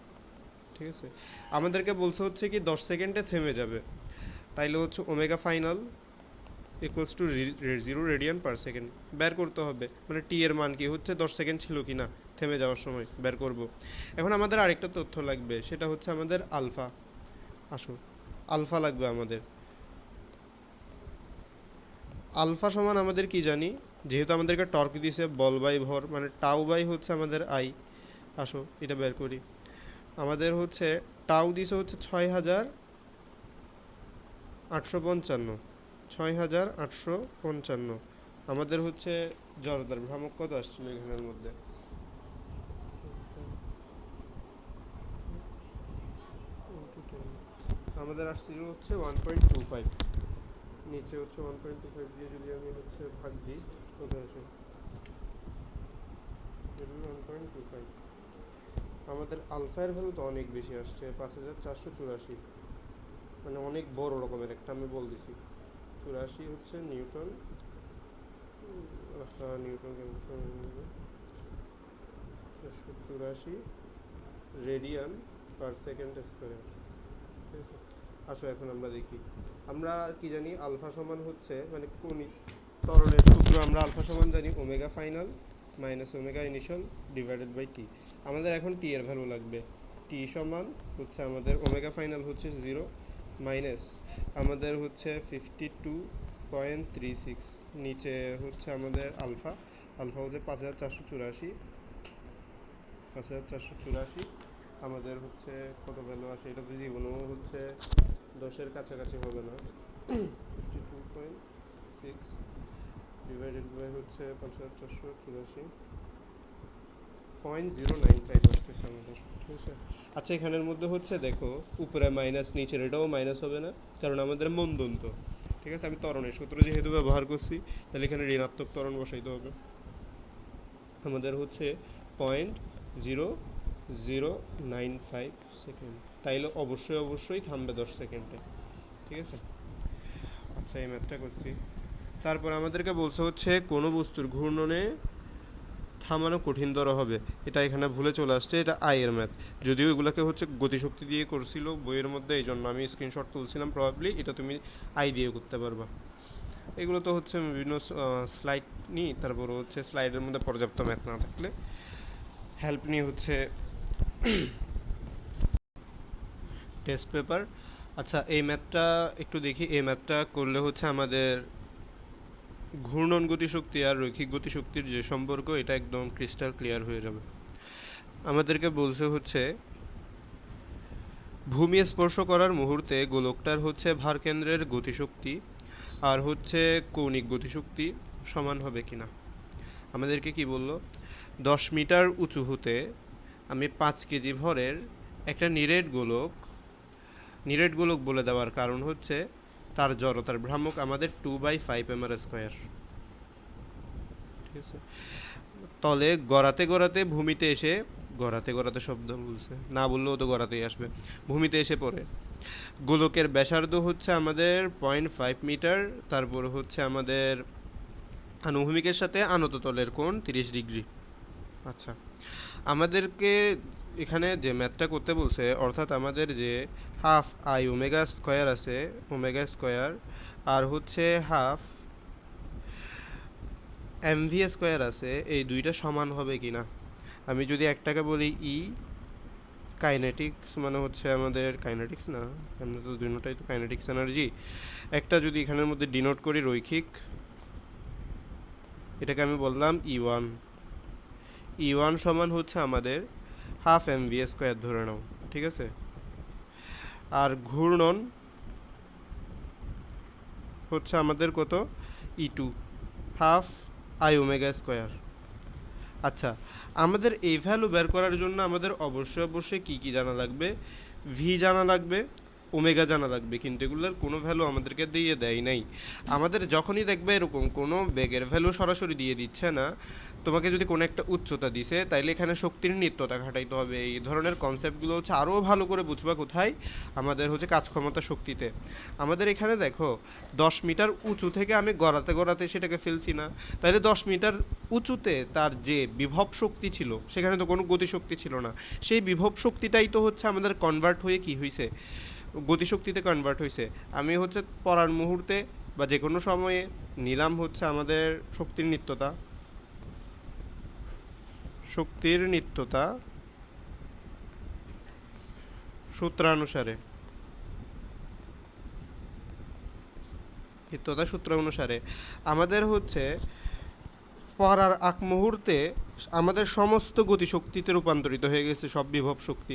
ঠিক আছে, আমাদেরকে বলছে হচ্ছে কি 10 সেকেন্ডে থেমে যাবে, তাইলে হচ্ছে omega final equals to 0 radian per second বের করতে হবে। মানে টি এর মান কি হচ্ছে 10 সেকেন্ড ছিল কি না থেমে যাওয়ার সময় বের করব। এখন আমাদের আরেকটা তথ্য লাগবে, সেটা হচ্ছে আমাদের আলফা। আসো, আলফা লাগবে আমাদের। আলফা সমান আমাদের কি জানি, যেহেতু আমাদেরকে টর্ক দিছে বল বাই ভর, মানে টাউ বাই হচ্ছে আমাদের আই। আসো এটা বের করি। আমাদের হচ্ছে টাউ দিছে হচ্ছে 6855, 6855। আমাদের হচ্ছে জড়তার ভ্রামক কত আসছিল এখানের মধ্যে, আমাদের আসছিল হচ্ছে 1.25। নিচে হচ্ছে 1.25 দিয়ে যদি আমি হচ্ছে ভাগ দিই কত আসে 1.25। আমাদের আলফার ভ্যালু তো অনেক বেশি আসছে 5484, মানে অনেক বড় রকমের একটা আমি বল দিছি। 84 হচ্ছে Newton, Newton 484 radian per second square. ঠিক আছে, আসো এখন আমরা দেখি আমরা কি জানি। আলফা সমান হচ্ছে মানে কোন ত্বরণের সূত্র, আমরা আলফা সমান জানি omega final minus omega initial divided by T. আমাদের এখন টি এর ভ্যালু লাগবে। টি সমান হচ্ছে আমাদের ওমেগা ফাইনাল হচ্ছে 0 মাইনাস আমাদের হচ্ছে 52.36, নিচে হচ্ছে আমাদের আলফা। আলফা হচ্ছে 5484, 5484। আমাদের হচ্ছে কত ভ্যালু আসে, এটা তো জীবনেও হচ্ছে 10-এর কাছাকাছি হবে না। 52.6 ডিভাইডেড বাই হচ্ছে 5484.095 আসতেছে আমাদের। ঠিক আছে, আচ্ছা এখানের মধ্যে হচ্ছে দেখো উপরে মাইনাস নিচের এটাও মাইনাস হবে না, কারণ আমাদের মন্দন্ত। ঠিক আছে, আমি ত্বরণের সূত্র যেহেতু ব্যবহার করছি, তাহলে এখানে ঋণাত্মক ত্বরণ বসাইতে হবে। আমাদের হচ্ছে 0.0095 সেকেন্ড, তাইলে অবশ্যই থামবে 10 সেকেন্ডে। ঠিক আছে, আচ্ছা এই ম্যাথটা করছি। তারপর আমাদেরকে বলছে হচ্ছে কোনো বস্তুর ঘূর্ণনে থামানো কঠিনতর হবে, এটা এখানে ভুলে চলে আসছে, এটা আই এর ম্যাথ। যদিও এগুলোকে হচ্ছে গতিশক্তি দিয়ে করছিল বইয়ের মধ্যে, এই জন্য আমি স্ক্রিনশট তুলছিলাম। প্রবাবলি এটা তুমি আই দিয়ে করতে পারবা। এগুলো তো হচ্ছে বিভিন্ন স্লাইড নিই, তারপর হচ্ছে স্লাইডের মধ্যে পর্যাপ্ত ম্যাথ না থাকলে হেল্প নিয়ে হচ্ছে টেস্ট পেপার। আচ্ছা এই ম্যাথটা একটু দেখি। এই ম্যাথটা করলে হচ্ছে আমাদের ঘূর্ণন গতিশক্তি আর রৈখিক গতিশক্তির যে সম্পর্ক, এটা একদম ক্রিস্টাল ক্লিয়ার হয়ে যাবে। আমাদেরকে বলছে হচ্ছে ভূমি স্পর্শ করার মুহূর্তে গোলকটার হচ্ছে ভারকেন্দ্রের গতিশক্তি আর হচ্ছে কৌণিক গতিশক্তি সমান হবে কিনা। আমাদেরকে কি বলল, 10 মিটার উঁচু হতে আমি 5 কেজি ভরের একটা নিরেট গোলক বলে দেওয়ার কারণ হচ্ছে তার জড়তার ভ্রামক আমাদের 2/5 m²। ঠিক আছে, তলে গড়াতে ভূমিতে এসে গড়াতে শব্দ বলছে না, বললেও তো গড়াতেই আসবে, ভূমিতে এসে পড়ে। গোলকের ব্যাসার্ধ হচ্ছে আমাদের 0.5 মিটার, তারপর হচ্ছে আমাদের আনুভূমিকের সাথে আনত তলের কোণ 30 ডিগ্রি। আচ্ছা আমাদেরকে এখানে যে ম্যাথটা করতে বলছে, অর্থাৎ আমাদের যে হাফ আই ওমেগা স্কোয়ার আছে, ওমেগা স্কোয়ার, আর হচ্ছে হাফ এমভি স্কোয়ার আছে, এই দুইটা সমান হবে কিনা। আমি যদি একটাকে বলি ই কাইনেটিক্স, মানে হচ্ছে আমাদের কাইনেটিক্স না, আমরা তো দুটোটাই তো কাইনেটিক্স এনার্জি। একটা যদি এখানের মধ্যে ডিনোট করি রৈখিক, এটাকে আমি বললাম ই1। ই1 সমান হচ্ছে আমাদের হাফ এমভি স্কোয়ার ধরে নাও। ঠিক আছে, আর ঘূর্ণন হচ্ছে আমাদের কত, E2 half I omega square. আচ্ছা, আমাদের এই ভ্যালু বের করার জন্য আমাদের অবশ্যই অবশ্যই কী কী জানা লাগবে? ভি জানা লাগবে, ওমেগা জানা লাগবে, কিন্তু এগুলোর কোনো ভ্যালু আমাদেরকে দিয়ে দেয় নাই। আমাদের যখনই দেখবে এরকম কোনো বেগের ভ্যালু সরাসরি দিয়ে দিচ্ছে না, তোমাকে যদি কোনো একটা উচ্চতা দিছে, তাইলে এখানে শক্তির নিত্যতা খাটাইতে হবে। এই ধরনের কনসেপ্টগুলো হচ্ছে আরও ভালো করে বুঝবা কোথায়? আমাদের হচ্ছে কাজ ক্ষমতা শক্তিতে। আমাদের এখানে দেখো 10 মিটার উঁচু থেকে আমি গড়াতে গড়াতে সেটাকে ফেলছি না, তাইলে 10 মিটার উঁচুতে তার যে বিভব শক্তি ছিল সেখানে তো কোনো গতিশক্তি ছিল না, সেই বিভব শক্তিটাই তো হচ্ছে আমাদের কনভার্ট হয়ে কি হয়েছে, গতিশক্তিতে কনভার্ট হয়েছে। আমি হচ্ছে পড়ার মুহূর্তে বা যে কোনো সময়ে নিলাম হচ্ছে আমাদের শক্তির নিত্যতা, শক্তির নিত্যতা সূত্রানুসারে, নিত্যতা সূত্র অনুসারে আমাদের হচ্ছে পড়ার আগ মুহূর্তে আমাদের সমস্ত গতিশক্তিতে রূপান্তরিত হয়ে গেছে সব বিভব শক্তি।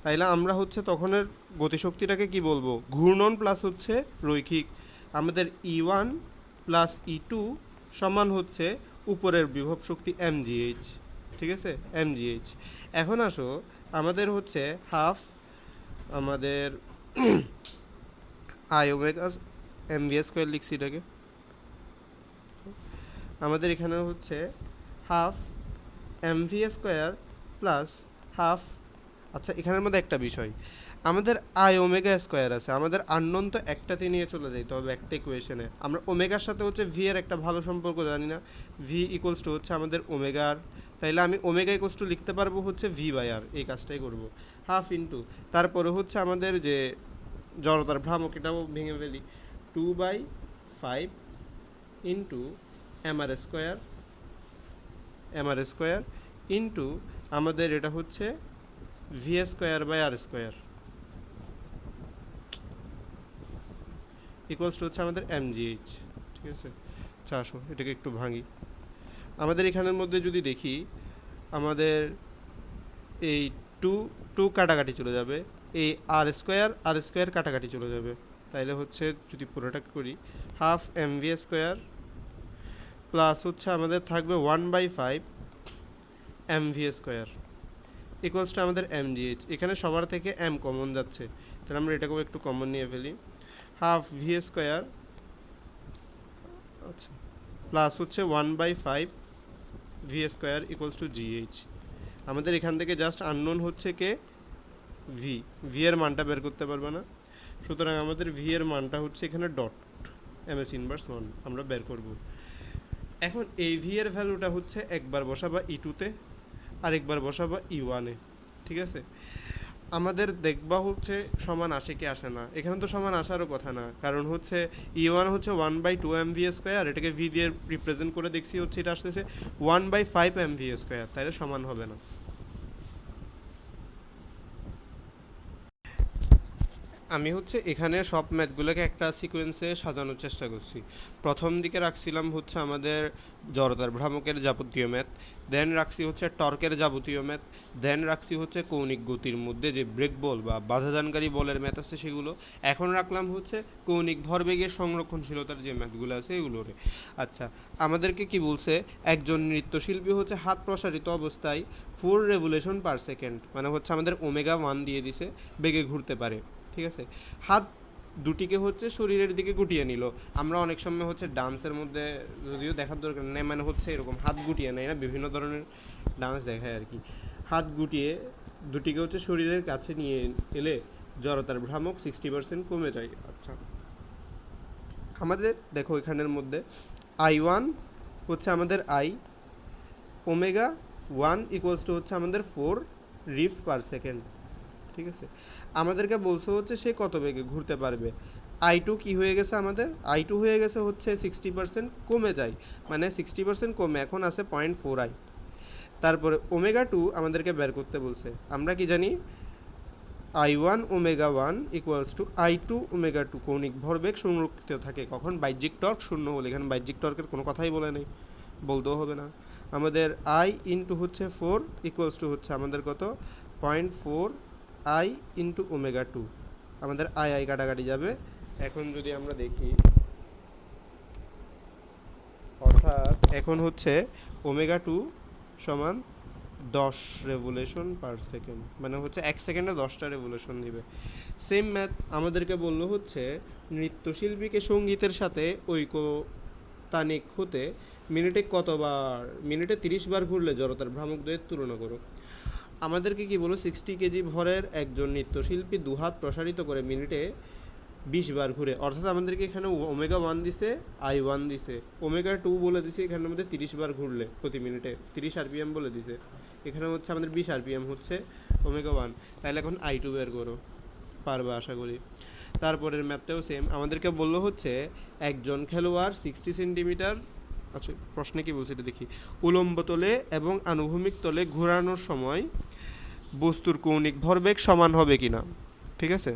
তাইলে আমরা হচ্ছে তখনের গতিশক্তিটাকে কি বলবো? ঘূর্ণন প্লাস হচ্ছে রৈখিক। আমাদের E1 প্লাস E2 সমান হচ্ছে উপরের বিভব শক্তি mgh, ঠিক আছে, mgh। এখন আসো আমাদের হচ্ছে হাফ আমাদের আই ওমেগা mv স্কোয়ার লিখছি এটাকে, আমাদের এখানে হচ্ছে half mv square plus half, আচ্ছা এখানের মধ্যে একটা বিষয়, আমাদের আই ওমেগা স্কোয়ার আছে, আমাদের আননোন তো একটাতে নিয়ে চলে যাইতে হবে একটা ইকুয়েশনে। আমরা ওমেগার সাথে হচ্ছে ভি এর একটা ভালো সম্পর্ক জানি না, ভি ইকুয়ালস টু হচ্ছে আমাদের ওমেগার, তাইলে আমি ওমেগা ইকুয়ালস টু লিখতে পারবো হচ্ছে ভি বাই আর, এই কাজটাই করব। হাফ ইন্টু তারপরে হচ্ছে আমাদের যে জড়তার ভ্রামক, এটাও ভেঙে ফেলি, 2/5 ইন্টু এমআর স্কোয়ার ইন্টু আমাদের এটা হচ্ছে V square by R square equals to হচ্ছে আমাদের mgh, ঠিক আছে। আচ্ছা আসো এটাকে একটু ভাঙি। আমাদের এখানের মধ্যে যদি দেখি, আমাদের এই টু টু কাটাকাটি চলে যাবে, এই আর স্কোয়ার কাটাকাটি চলে যাবে, তাইলে হচ্ছে যদি পুরোটা করি, হাফ mv স্কোয়ার প্লাস হচ্ছে আমাদের থাকবে 1/5 mv স্কোয়ার ইকুয়ালস টু আমাদের mgh। এখানে সবার থেকে m কমন যাচ্ছে, তাহলে আমরা এটাকেও একটু কমন নিয়ে ফেলি, হাফ ভি স্কোয়ার, আচ্ছা, প্লাস হচ্ছে 1/5 V square equals two GH. আমাদের এখান থেকে জাস্ট আননোন হচ্ছে কে, ভি এর মানটা বের করতে পারবে না, সুতরাং আমাদের ভি এর মানটা হচ্ছে এখানে ডট এমএস ইনভার্স 1 আমরা বের করব। এখন এই ভি এর ভ্যালুটা হচ্ছে একবার বসাবা E2-তে আর একবার বসাবা E1-এ, ঠিক আছে। আমাদের দেখবা হচ্ছে সমান আসে কি আসে না, এখানে তো সমান আসারও কথা না, কারণ হচ্ছে E1 হচ্ছে 1/2 mv স্কোয়ার, এটাকে ভি দিয়ে রিপ্রেজেন্ট করে দেখছি হচ্ছে এটা আসতেছে 1/5 mv স্কোয়ার, তাইলে সমান হবে না। আমি হচ্ছে এখানে সব ম্যাথগুলোকে একটা সিকোয়েন্সে সাজানোর চেষ্টা করছি। প্রথম দিকে রাখছিলাম হচ্ছে আমাদের জড়তার ভ্রামকের যাবতীয় ম্যাথ, দেন রাখছি হচ্ছে টর্কের যাবতীয় ম্যাথ, দেন রাখছি হচ্ছে কৌণিক গতির মধ্যে যে ব্রেক বল বা বাধাদানকারী বলের ম্যাথ আছে সেগুলো, এখন রাখলাম হচ্ছে কৌণিক ভরবেগের সংরক্ষণশীলতার যে ম্যাথগুলো আছে এগুলোরে। আচ্ছা, আমাদেরকে কি বলছে, একজন নৃত্যশিল্পী হচ্ছে হাত প্রসারিত অবস্থায় 4 রেভলিউশন পার সেকেন্ড, মানে হচ্ছে আমাদের ওমেগা 1 দিয়ে দিছে, বেগে ঘুরতে পারে, ঠিক আছে। হাত দুটিকে হচ্ছে শরীরের দিকে গুটিয়ে নিল। আমরা অনেক সময় হচ্ছে ডান্সের মধ্যে, যদিও দেখার দরকার নেই, মানে হচ্ছে এরকম হাত গুটিয়ে নেয় না, বিভিন্ন ধরনের ডান্স দেখায় আর কি। হাত গুটিয়ে দুটিকে হচ্ছে শরীরের কাছে নিয়ে এলে জড়তার ভ্রামক 60% কমে যায়। আচ্ছা, আমাদের দেখো এখানের মধ্যে I1 হচ্ছে আমাদের আই, ওমেগা 1 ইকুয়ালস টু হচ্ছে আমাদের 4 রিভ পার সেকেন্ড, ঠিক আছে। আমাদেরকে বলছে হচ্ছে সে কত বেগে ঘুরতে পারবে। I2 কি হয়ে গেছে, আমাদের I2 হয়ে গেছে হচ্ছে 60% কমে যায়, মানে 60% কমে এখন আছে 0.4i। তারপরে ওমেগা 2 আমাদেরকে বের করতে বলছে, আমরা কি জানি I1 omega 1 equals to I2 omega 2, কৌণিক ভরবেগ সংরক্ষিত থাকে কখন, বাহ্যিক টর্ক শূন্য হলে। এখানে বাহ্যিক টর্কের কোনো কথাই বলে নেই, বলতেও হবে না। আমাদের I ইন্টু হচ্ছে 4 ইকুয়ালস টু হচ্ছে আমাদের কত, 0.4i ইন্টু ওমেগা 2, আমাদের আই কাটাকাটি যাবে। এখন যদি আমরা দেখি এখন হচ্ছে ওমেগা টু সমান 10 রেভলিউশন পার সেকেন্ড, মানে হচ্ছে 1 সেকেন্ডে 10টা রেভলিউশন দিবে। সেম ম্যাথ আমাদেরকে বললো হচ্ছে নৃত্যশিল্পীকে সঙ্গীতের সাথে ঐকতানিক হতে মিনিটে 30 বার ঘুরলে জড়তার ভ্রামক দ্বয়ের তুলনা করো। আমাদেরকে কি বলো, 60 কেজি ভরের একজন নৃত্যশিল্পী দুহাত প্রসারিত করে মিনিটে 20 বার ঘুরে, অর্থাৎ আমাদেরকে এখানে ওমেগা 1 দিছে, I1 দিছে, ওমেগা 2 বলে দিছে, এখানে আমাদের 30 বার ঘুরলে প্রতি মিনিটে 30 আরপিএম বলে দিছে, এখানে হচ্ছে আমাদের 20 আরপিএম হচ্ছে ওমেগা 1। তাহলে এখন I2 বের করো, পারবে আশা করি। তারপরের ম্যাপটাও সেম, আমাদেরকে বললো হচ্ছে একজন খেলোয়াড় 60 সেন্টিমিটার, আচ্ছা প্রশ্নে কি বলছে এটা দেখি, উলম্ব তলে এবং আনুভূমিক তলে ঘোরানোর সময় বস্তুর কৌণিক ভরবেগ সমান হবে কিনা। ঠিক আছে,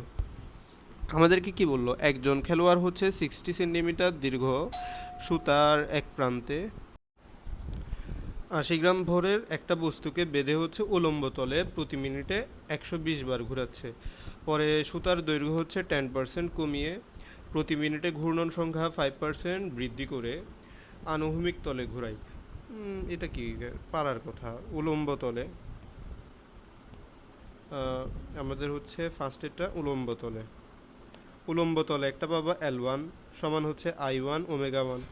আমাদেরকে কি বললো, একজন খেলোয়াড় হচ্ছে 60 সেন্টিমিটার দীর্ঘ সুতার এক প্রান্তে 80 গ্রাম ভরের একটা বস্তুকে বেঁধে হচ্ছে উলম্ব তলে প্রতি মিনিটে 120 বার ঘোরাচ্ছে। পরে সুতার দৈর্ঘ্য হচ্ছে 10% কমিয়ে প্রতি মিনিটে ঘূর্ণন সংখ্যা 5% বৃদ্ধি করে আনুভূমিক তলে ঘোরাই। এটা কি পারার কথা, উলম্ব তলে আমাদের হচ্ছে ফার্স্টেরটা উলম্ব তলে একটা পাবো L1 সমান হচ্ছে I1 ওমেগা 1।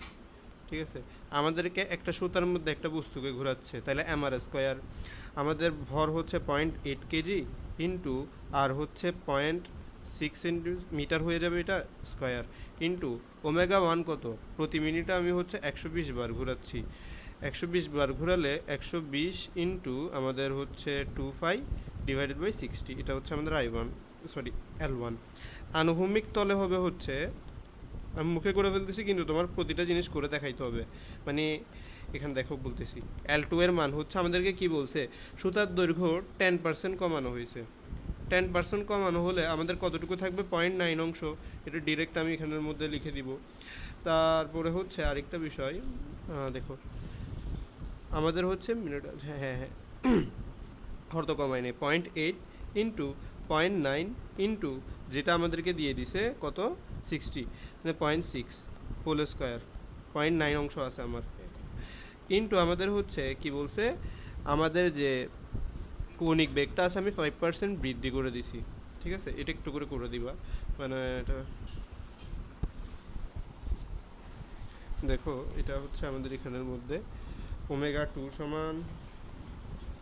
ঠিক আছে, আমাদেরকে একটা সুতার মধ্যে একটা বস্তুকে ঘোরাচ্ছে, তাহলে mr স্কোয়ার, আমাদের ভর হচ্ছে 0.8 কেজি ইন্টু আর হচ্ছে 0.6 সেন্টিমিটার হয়ে যাবে এটা স্কোয়ার, ইন্টু ওমেগা 1 কত, প্রতি মিনিটে আমি হচ্ছে 120 বার ঘোরাচ্ছি, 120 বার ঘোরালে 120 ইন্টু আমাদের হচ্ছে 25 ডিভাইডেড বাই 60, এটা হচ্ছে আমাদের L1। আনুভূমিক তলে হবে হচ্ছে, আমি মুখে করে ফেলতেছি কিন্তু তোমার প্রতিটা জিনিস করে দেখাইতে হবে, মানে এখানে দেখো বলতেছি L2 এর মান হচ্ছে আমাদেরকে কি বলছে, সুতার দৈর্ঘ্য 10% কমানো হয়েছে, 10% কমানো হলে আমাদের কতটুকু থাকবে, 0.9 অংশ, এটা ডিরেক্ট আমি এখানের মধ্যে লিখে দিব। তারপরে হচ্ছে আরেকটা বিষয়, দেখো আমাদের হচ্ছে মিনিট, হ্যাঁ অর্থ কমাই নেই, 0.8 ইন্টু 0.9 ইন্টু যেটা আমাদেরকে দিয়ে দিছে কত 60, মানে 0.6 হোল স্কোয়ার, 0.9 অংশ আছে আমার, ইন্টু আমাদের হচ্ছে কি বলছে, আমাদের যে কৌণিক বেগটা আছে আমি 5% বৃদ্ধি করে দিছি। ঠিক আছে, এটা একটু করে দিবা, মানে এটা দেখো, এটা হচ্ছে আমাদের এখানের মধ্যে ওমেগা 2 সমান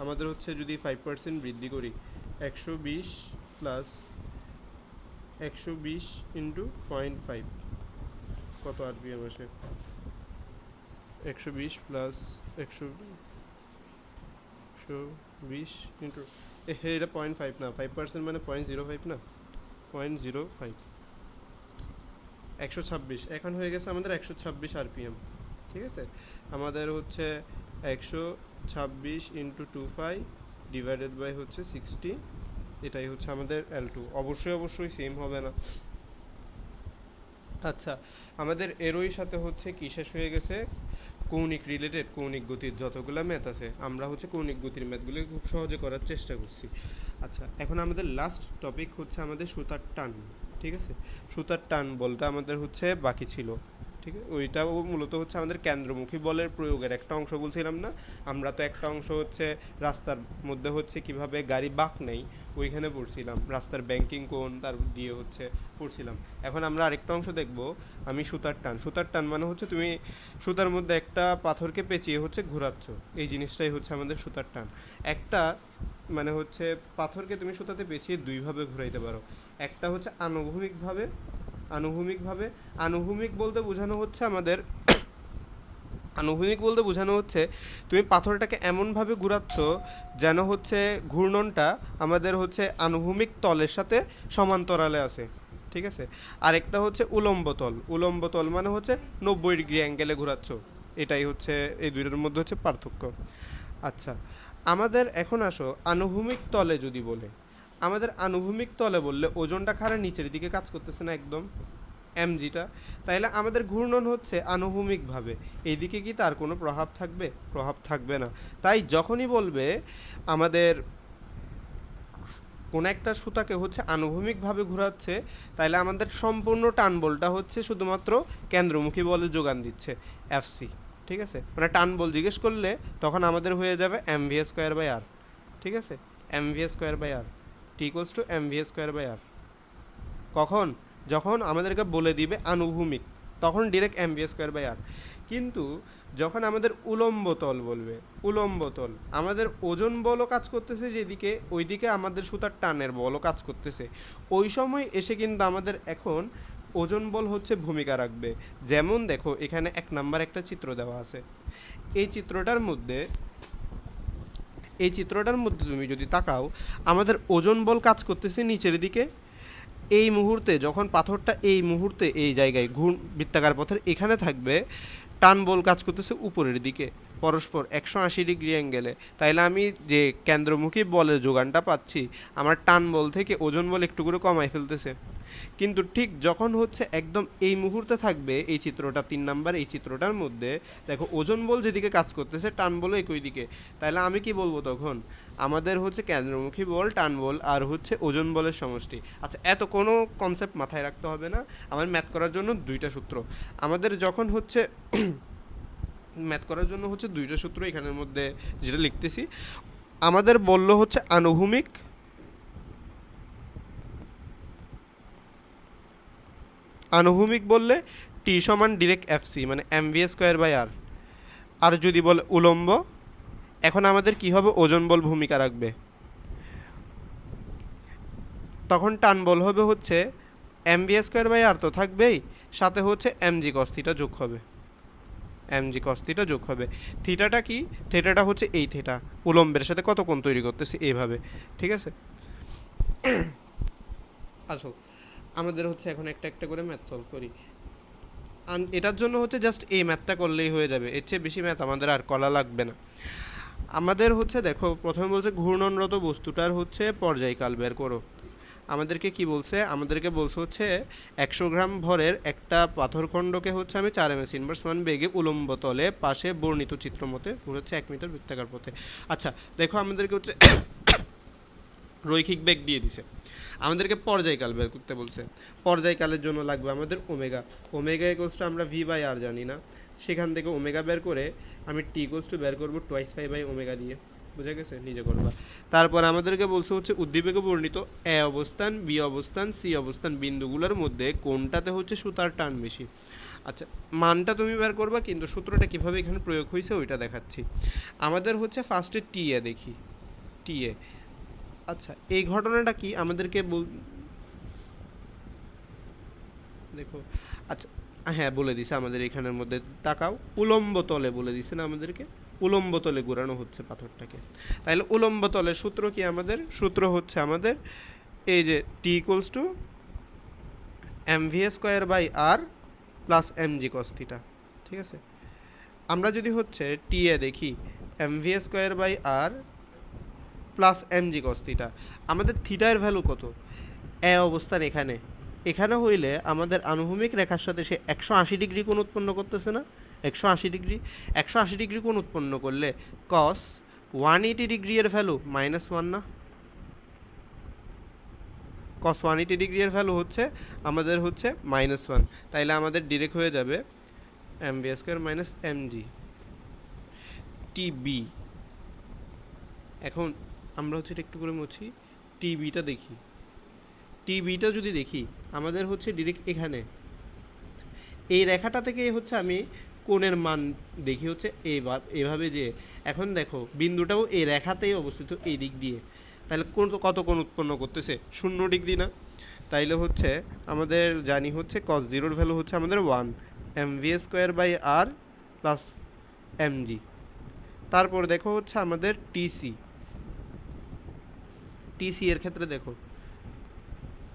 আমাদের হচ্ছে যদি 5% বৃদ্ধি করি 120 প্লাস 120 ইন্টু 0.5 কত আরপিএম আসে, 120 প্লাস 120 ইন্টু এটা 0.5 না, 5% মানে 0.05 না, 0.05, 126 এখন হয়ে গেছে আমাদের 126 আরপিএম। ঠিক আছে, আমাদের হচ্ছে 126 ইন্টু 25 ডিভাইডেড বাই হচ্ছে 60, এটাই হচ্ছে আমাদের L2। অবশ্যই সেম হবে না। আচ্ছা, আমাদের এরই সাথে হচ্ছে কি শেষ হয়ে গেছে, কৌণিক রিলেটেড কৌণিক গতির যতগুলো ম্যাথ আছে আমরা হচ্ছে কৌণিক গতির ম্যাথগুলো খুব সহজে করার চেষ্টা করছি। আচ্ছা, এখন আমাদের লাস্ট টপিক হচ্ছে আমাদের সুতার টান। ঠিক আছে, সুতার টান বলটা আমাদের হচ্ছে বাকি ছিল। ঠিক আছে, ওইটাও মূলত হচ্ছে আমাদের কেন্দ্রমুখী বলের প্রয়োগের একটা অংশ বলছিলাম না, আমরা তো একটা অংশ হচ্ছে রাস্তার মধ্যে হচ্ছে কিভাবে গাড়ি বাঁক নেই ওইখানে পড়ছিলাম, রাস্তার ব্যাংকিং কোণ তার দিয়ে হচ্ছে পড়ছিলাম। এখন আমরা আরেকটা অংশ দেখব, আমি সুতার টান মানে হচ্ছে তুমি সুতার মধ্যে একটা পাথরকে পেঁচিয়ে হচ্ছে ঘোরাচ্ছ, এই জিনিসটাই হচ্ছে আমাদের সুতার টান। একটা মানে হচ্ছে পাথরকে তুমি সুতাতে পেঁচিয়ে দুইভাবে ঘোরাইতে পারো, একটা হচ্ছে আনুভূমিক বলতে বোঝানো হচ্ছে আমাদের তুমি পাথরটাকে এমনভাবে ঘুরাচ্ছ যেন হচ্ছে ঘূর্ণনটা আমাদের হচ্ছে আনুভূমিক তলের সাথে সমান্তরালে আছে। ঠিক আছে, আরেকটা হচ্ছে উলম্ব তল মানে হচ্ছে 90 ডিগ্রি অ্যাঙ্গেলে ঘোরাচ্ছ, এটাই হচ্ছে এই দুইটার মধ্যে হচ্ছে পার্থক্য। আচ্ছা, আমাদের এখন আসো আনুভূমিক তলে যদি বলে, আমাদের আনুভূমিক তলে বললে ওজনটা খাড়া নিচের দিকে কাজ করতেছে না একদম এমজিটা, তাইলে আমাদের ঘূর্ণন হচ্ছে আনুভূমিকভাবে, এইদিকে কি তার কোনো প্রভাব থাকবে? প্রভাব থাকবে না। তাই যখনই বলবে আমাদের কোন একটা সুতাকে হচ্ছে আনুভূমিকভাবে ঘোরাচ্ছে, তাইলে আমাদের সম্পূর্ণ টান বলটা হচ্ছে শুধুমাত্র কেন্দ্রমুখী বলে যোগান দিচ্ছে এফসি। ঠিক আছে, মানে টান বল জিজ্ঞেস করলে তখন আমাদের হয়ে যাবে mv স্কোয়ার বাই আর। ঠিক আছে, mv square by R T equals to mv square by R. কখন? যখন আমাদেরকে বলে দিবে আনুভূমিক, তখন direct mv square by R. কিন্তু যখন আমাদের উলম্ব তল বলবে, উলম্ব তল, আমাদের ওজন বলও কাজ করতেছে যেদিকে, ওইদিকে আমাদের সুতার টানের বলও কাজ করতেছে, ওই সময় এসে কিন্তু আমাদের এখন ওজন বল হচ্ছে ভূমিকা রাখবে। যেমন দেখো এখানে 1 নাম্বার একটা চিত্র দেওয়া আছে, এই চিত্রটার মধ্যে তুমি যদি তাকাও, আমাদের ওজন বল কাজ করতেছে নিচের দিকে। এই মুহূর্তে যখন পাথরটা এই মুহূর্তে এই জায়গায় বৃত্তাকার পথের এখানে থাকবে, টান বল কাজ করতেছে উপরের দিকে পরস্পর 180 ডিগ্রি অ্যাঙ্গেলে। তাইলে আমি যে কেন্দ্রমুখী বলের যোগানটা পাচ্ছি, আমার টান বল থেকে ওজন বল একটু করে কমাই ফেলতেছে। কিন্তু ঠিক যখন হচ্ছে একদম এই মুহূর্তে থাকবে, এই চিত্রটা 3 নাম্বার, এই চিত্রটার মধ্যে দেখো ওজন বল যেদিকে কাজ করতেছে টান বলও একই দিকে। তাহলে আমি কি বলবো তখন? আমাদের হচ্ছে কেন্দ্রমুখী বল, টান বল আর হচ্ছে ওজন বলের সমষ্টি। আচ্ছা, এত কোনো কনসেপ্ট মাথায় রাখতে হবে না, আমার ম্যাথ করার জন্য দুইটা সূত্র। আমাদের যখন হচ্ছে ম্যাথ করার জন্য হচ্ছে দুইটা সূত্র এখানের মধ্যে যেটা লিখতেছি। আমাদের বললো হচ্ছে আনুভূমিক, আনুভূমিক বললে টি সমান ডিরেক্ট এফসি মানে mv স্কোয়ার বাই আর। আর যদি বলে উলম্ব, এখন আমাদের কি হবে? ওজন বল ভূমিকা রাখবে, তখন টান বল হবে হচ্ছে mv স্কোয়ার বাই আর তো থাকবেই, সাথে হচ্ছে mg cos থিটা যোগ হবে, mg cos থিটা যোগ হবে। থিটাটা কি? থিটাটা হচ্ছে এই থিটা, উলম্বের সাথে কত কোণ তৈরি করতেছে এইভাবে। ঠিক আছে, আসো আমাদের হচ্ছে এখন একটা একটা করে ম্যাথ সলভ করি। এটার জন্য হচ্ছে জাস্ট এই ম্যাথটা করলেই হয়ে যাবে, এর চেয়ে বেশি ম্যাথ আমাদের আর করা লাগবে না। আমাদের হচ্ছে দেখো প্রথমে বলছে ঘূর্ণনরত বস্তুটার হচ্ছে পর্যায়কাল বের করো। আমাদেরকে কি বলছে? আমাদেরকে বলছে হচ্ছে 100 গ্রাম ভরের একটা পাথরখণ্ডকে হচ্ছে আমি 4 ms ইনভার্স 1 বেগে উলম্ব তলে পাশে বর্ণিত চিত্র মতে পুরো হচ্ছে 1 মিটার বৃত্তাকার পথে। আচ্ছা দেখো আমাদেরকে হচ্ছে রৈখিক বেগ দিয়ে দিছে, আমাদেরকে পর্যায়কাল বের করতে বলছে। পর্যায়কালের জন্য লাগবে আমাদের ওমেগা। ওমেগা ইকুয়ালস টু আমরা ভি বাই আর জানি না, সেখান থেকে ওমেগা বের করে আমি টি ইকুয়ালস টু বের করবো টোয়াইস পাই বাই ওমেগা দিয়ে। বুঝে গেছে? নিজে করবা। তারপর আমাদেরকে বলছে হচ্ছে উদ্দীপকে বর্ণিত এ অবস্থান, বি অবস্থান, সি অবস্থান বিন্দুগুলোর মধ্যে কোনটাতে হচ্ছে সুতার টান বেশি। আচ্ছা, মানটা তুমি বের করবা, কিন্তু সূত্রটা কীভাবে এখানে প্রয়োগ হয়েছে ওইটা দেখাচ্ছি। আমাদের হচ্ছে ফার্স্টে টি এ দেখি, টি এ। আচ্ছা, এই ঘটনাটা কি আমাদেরকে দেখো। আচ্ছা হ্যাঁ, বলে দিছে আমাদের এখানের মধ্যে তাকাও, উলম্ব তলে বলে দিছে না আমাদেরকে, উলম্ব তলে ঘোরানো হচ্ছে পাথরটাকে। তাহলে উলম্ব তলের সূত্র কি? আমাদের সূত্র হচ্ছে আমাদের এই যে T equals to mv square by R plus mg cos theta. ঠিক আছে, আমরা যদি হচ্ছে টি এ দেখি mv square by R plus mg cos theta, আমাদের থিটার ভ্যালু কত? এ অবস্থান এখানে, এখানে হইলে আমাদের আনুভূমিক রেখার সাথে সে 180 ডিগ্রি কোণ উৎপন্ন করতেছে না? 180 ডিগ্রি, 180 ডিগ্রি কোণ উৎপন্ন করলে cos 180 ডিগ্রি এর ভ্যালু -1 না? cos 180 ডিগ্রি এর ভ্যালু হচ্ছে আমাদের হচ্ছে -1, তাইলে আমাদের ডিরেক্ট হয়ে যাবে mv square minus mg tb। এখন আমরা হচ্ছে একটু করে মুছি, টিবিটা দেখি। টিবিটা যদি দেখি আমাদের হচ্ছে ডিরেক্ট এখানে এই রেখাটা থেকে হচ্ছে আমি কোণের মান দেখি হচ্ছে এভাবে, যে এখন দেখো বিন্দুটাও এই রেখাতেই অবস্থিত এই দিক দিয়ে, তাহলে কত কোণ উৎপন্ন করতেছে? 0 ডিগ্রি না? তাইলে হচ্ছে আমাদের জানি হচ্ছে cos 0 ভ্যালু হচ্ছে আমাদের 1 mv square by R plus mg। তারপর দেখো হচ্ছে আমাদের টিসি, টিসি এর ক্ষেত্রে দেখো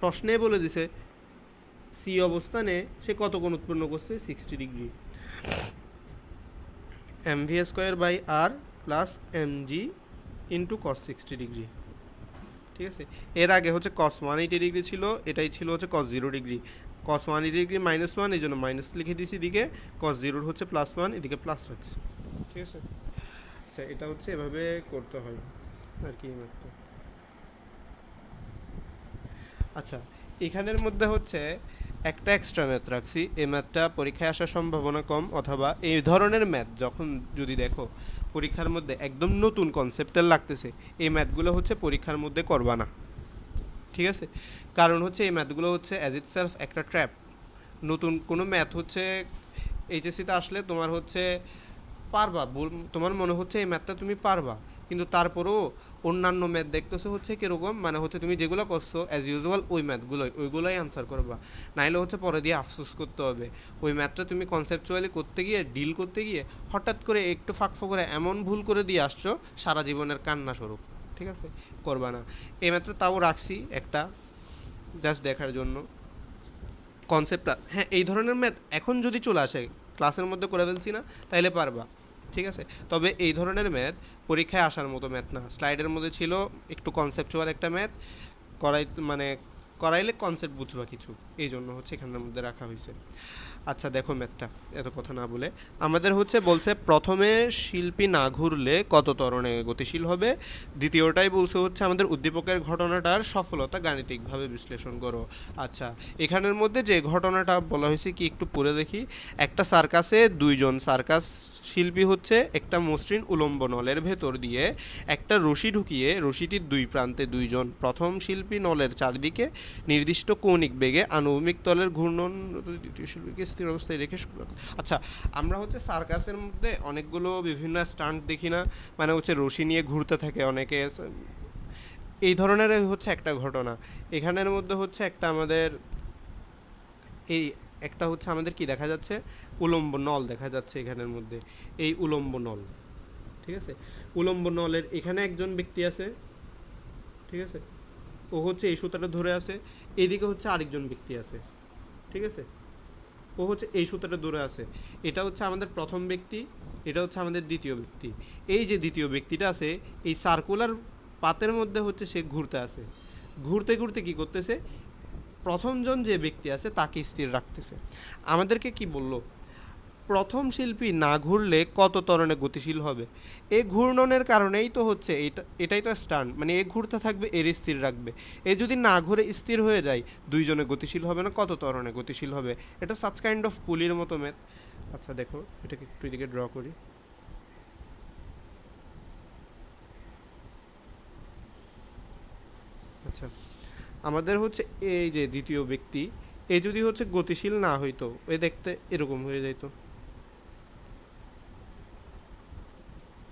প্রশ্নে বলে দিছে সি অবস্থানে সে কত কোণ উৎপন্ন করছে? 60 degree. mv square by R plus mg into cos 60 degree. ঠিক আছে, এর আগে হচ্ছে cos 180 ডিগ্রি ছিল, এটাই ছিল হচ্ছে cos 0 ডিগ্রি। cos 180 ডিগ্রি -1, এই জন্য মাইনাস লিখে দিয়েছি এদিকে, cos 0 হচ্ছে +1, এদিকে প্লাস রাখছি। ঠিক আছে, আচ্ছা এটা হচ্ছে এভাবে করতে হয় আর কি মাত্র। আচ্ছা, এখানের মধ্যে হচ্ছে একটা এক্সট্রা ম্যাথ রাখছি। এই ম্যাথটা পরীক্ষায় আসার সম্ভাবনা কম, অথবা এই ধরনের ম্যাথ যখন যদি দেখো পরীক্ষার মধ্যে একদম নতুন কনসেপ্টের লাগতেছে, এই ম্যাথগুলো হচ্ছে পরীক্ষার মধ্যে করবা না, ঠিক আছে? কারণ হচ্ছে এই ম্যাথগুলো হচ্ছে অ্যাজ ইট সেলফ একটা ট্র্যাপ। নতুন কোনো ম্যাথ হচ্ছে এইচএসসিতে আসলে তোমার হচ্ছে পারবা, তোমার মনে হচ্ছে এই ম্যাথটা তুমি পারবা, কিন্তু তারপরেও অন্যান্য ম্যাথ দেখতেছো হচ্ছে কীরকম, মানে হচ্ছে তুমি যেগুলো করছো অ্যাজ ইউজুয়াল ওইগুলোই আনসার করবা, নাইলে হচ্ছে পরে দিয়ে আফসোস করতে হবে। ওই ম্যাথটা তুমি কনসেপচুয়ালি করতে গিয়ে, ডিল করতে গিয়ে হঠাৎ করে একটু ফাঁক করে এমন ভুল করে দিয়ে আসছো সারা জীবনের কান্না স্বরূপ, ঠিক আছে? করবা না। এই ম্যাথটা তাও রাখছি একটা, জাস্ট দেখার জন্য কনসেপ্টটা। হ্যাঁ, এই ধরনের ম্যাথ এখন যদি চলে আসে, ক্লাসের মধ্যে করে ফেলছি না, তাইলে পারবা, ঠিক আছে? তবে এই ধরনের ম্যাথ পরীক্ষায় আসার মতো ম্যাথ না। স্লাইডের মধ্যে ছিল একটু কনসেপচুয়াল একটা ম্যাথ, মানে করাইলে কনসেপ্ট বুঝবা কিছু, এই জন্য হচ্ছে এখানের মধ্যে রাখা হয়েছে। আচ্ছা দেখো ম্যাথটা, এত কথা না বলে আমাদের হচ্ছে বলছে প্রথমে শিল্পী না ঘুরলে কত ত্বরণে গতিশীল হবে, দ্বিতীয়টাই বলছে হচ্ছে আমাদের উদ্দীপকের ঘটনাটার সফলতা গাণিতিকভাবে বিশ্লেষণ করো। আচ্ছা, এখানের মধ্যে যে ঘটনাটা বলা হয়েছে কি একটু পড়ে দেখি। একটা সার্কাসে দুইজন সার্কাস শিল্পী হচ্ছে একটা মসৃণ উলম্ব নলের ভেতর দিয়ে একটা রশি ঢুকিয়ে রশিটির দুই প্রান্তে দুইজন, প্রথম শিল্পী নলের চারদিকে নির্দিষ্ট কৌণিক বেগে আনুভূমিক তলের ঘূর্ণন দ্বিতীয় শিল্পীকে স্থির অবস্থায় রেখে। আচ্ছা, আমরা হচ্ছে সার্কাসের মধ্যে অনেকগুলো বিভিন্ন স্টান্ট দেখি না, মানে হচ্ছে রশি নিয়ে ঘুরতে থাকে অনেকে, এই ধরনের হচ্ছে একটা ঘটনা। এখানের মধ্যে হচ্ছে একটা আমাদের এই একটা হচ্ছে আমাদের কি দেখা যাচ্ছে, উলম্ব নল দেখা যাচ্ছে এখানের মধ্যে, এই উলম্ব নল, ঠিক আছে? উলম্ব নলের এখানে একজন ব্যক্তি আছে, ঠিক আছে? ও হচ্ছে এই সুতাটা ধরে আছে, এদিকে হচ্ছে আরেকজন ব্যক্তি আছে, ঠিক আছে? ও হচ্ছে এই সুতাটা ধরে আছে, এটা হচ্ছে আমাদের প্রথম ব্যক্তি, এটা হচ্ছে আমাদের দ্বিতীয় ব্যক্তি। এই যে দ্বিতীয় ব্যক্তিটা আছে, এই সার্কুলার পাতের মধ্যে হচ্ছে সে ঘুরতে আছে, ঘুরতে ঘুরতে কি করতেছে, প্রথমজন যে ব্যক্তি আছে তাকে স্থির রাখতেছে। আমাদেরকে কি বললো, প্রথম শিল্পী না ঘুরলে কত ত্বরণে গতিশীল হবে। এই ঘূর্ণনের কারণেই তো হচ্ছে এটাই তো স্টান্ট, মানে এ ঘুরতে থাকবে, এর স্থির রাখবে। এ যদি না ঘুরে স্থির হয়ে যায়, দুইজনে গতিশীল হবে না, কত ত্বরণে গতিশীল হবে। এটা সাচ কাইন্ড অফ পুলির মতো ম্যাথ। আচ্ছা দেখো, এটাকে একটু এদিকে ড্র করি। আচ্ছা, আমাদের হচ্ছে এই যে দ্বিতীয় ব্যক্তি, এ যদি হচ্ছে গতিশীল না হইতো, এ দেখতে এরকম হয়ে যাইতো,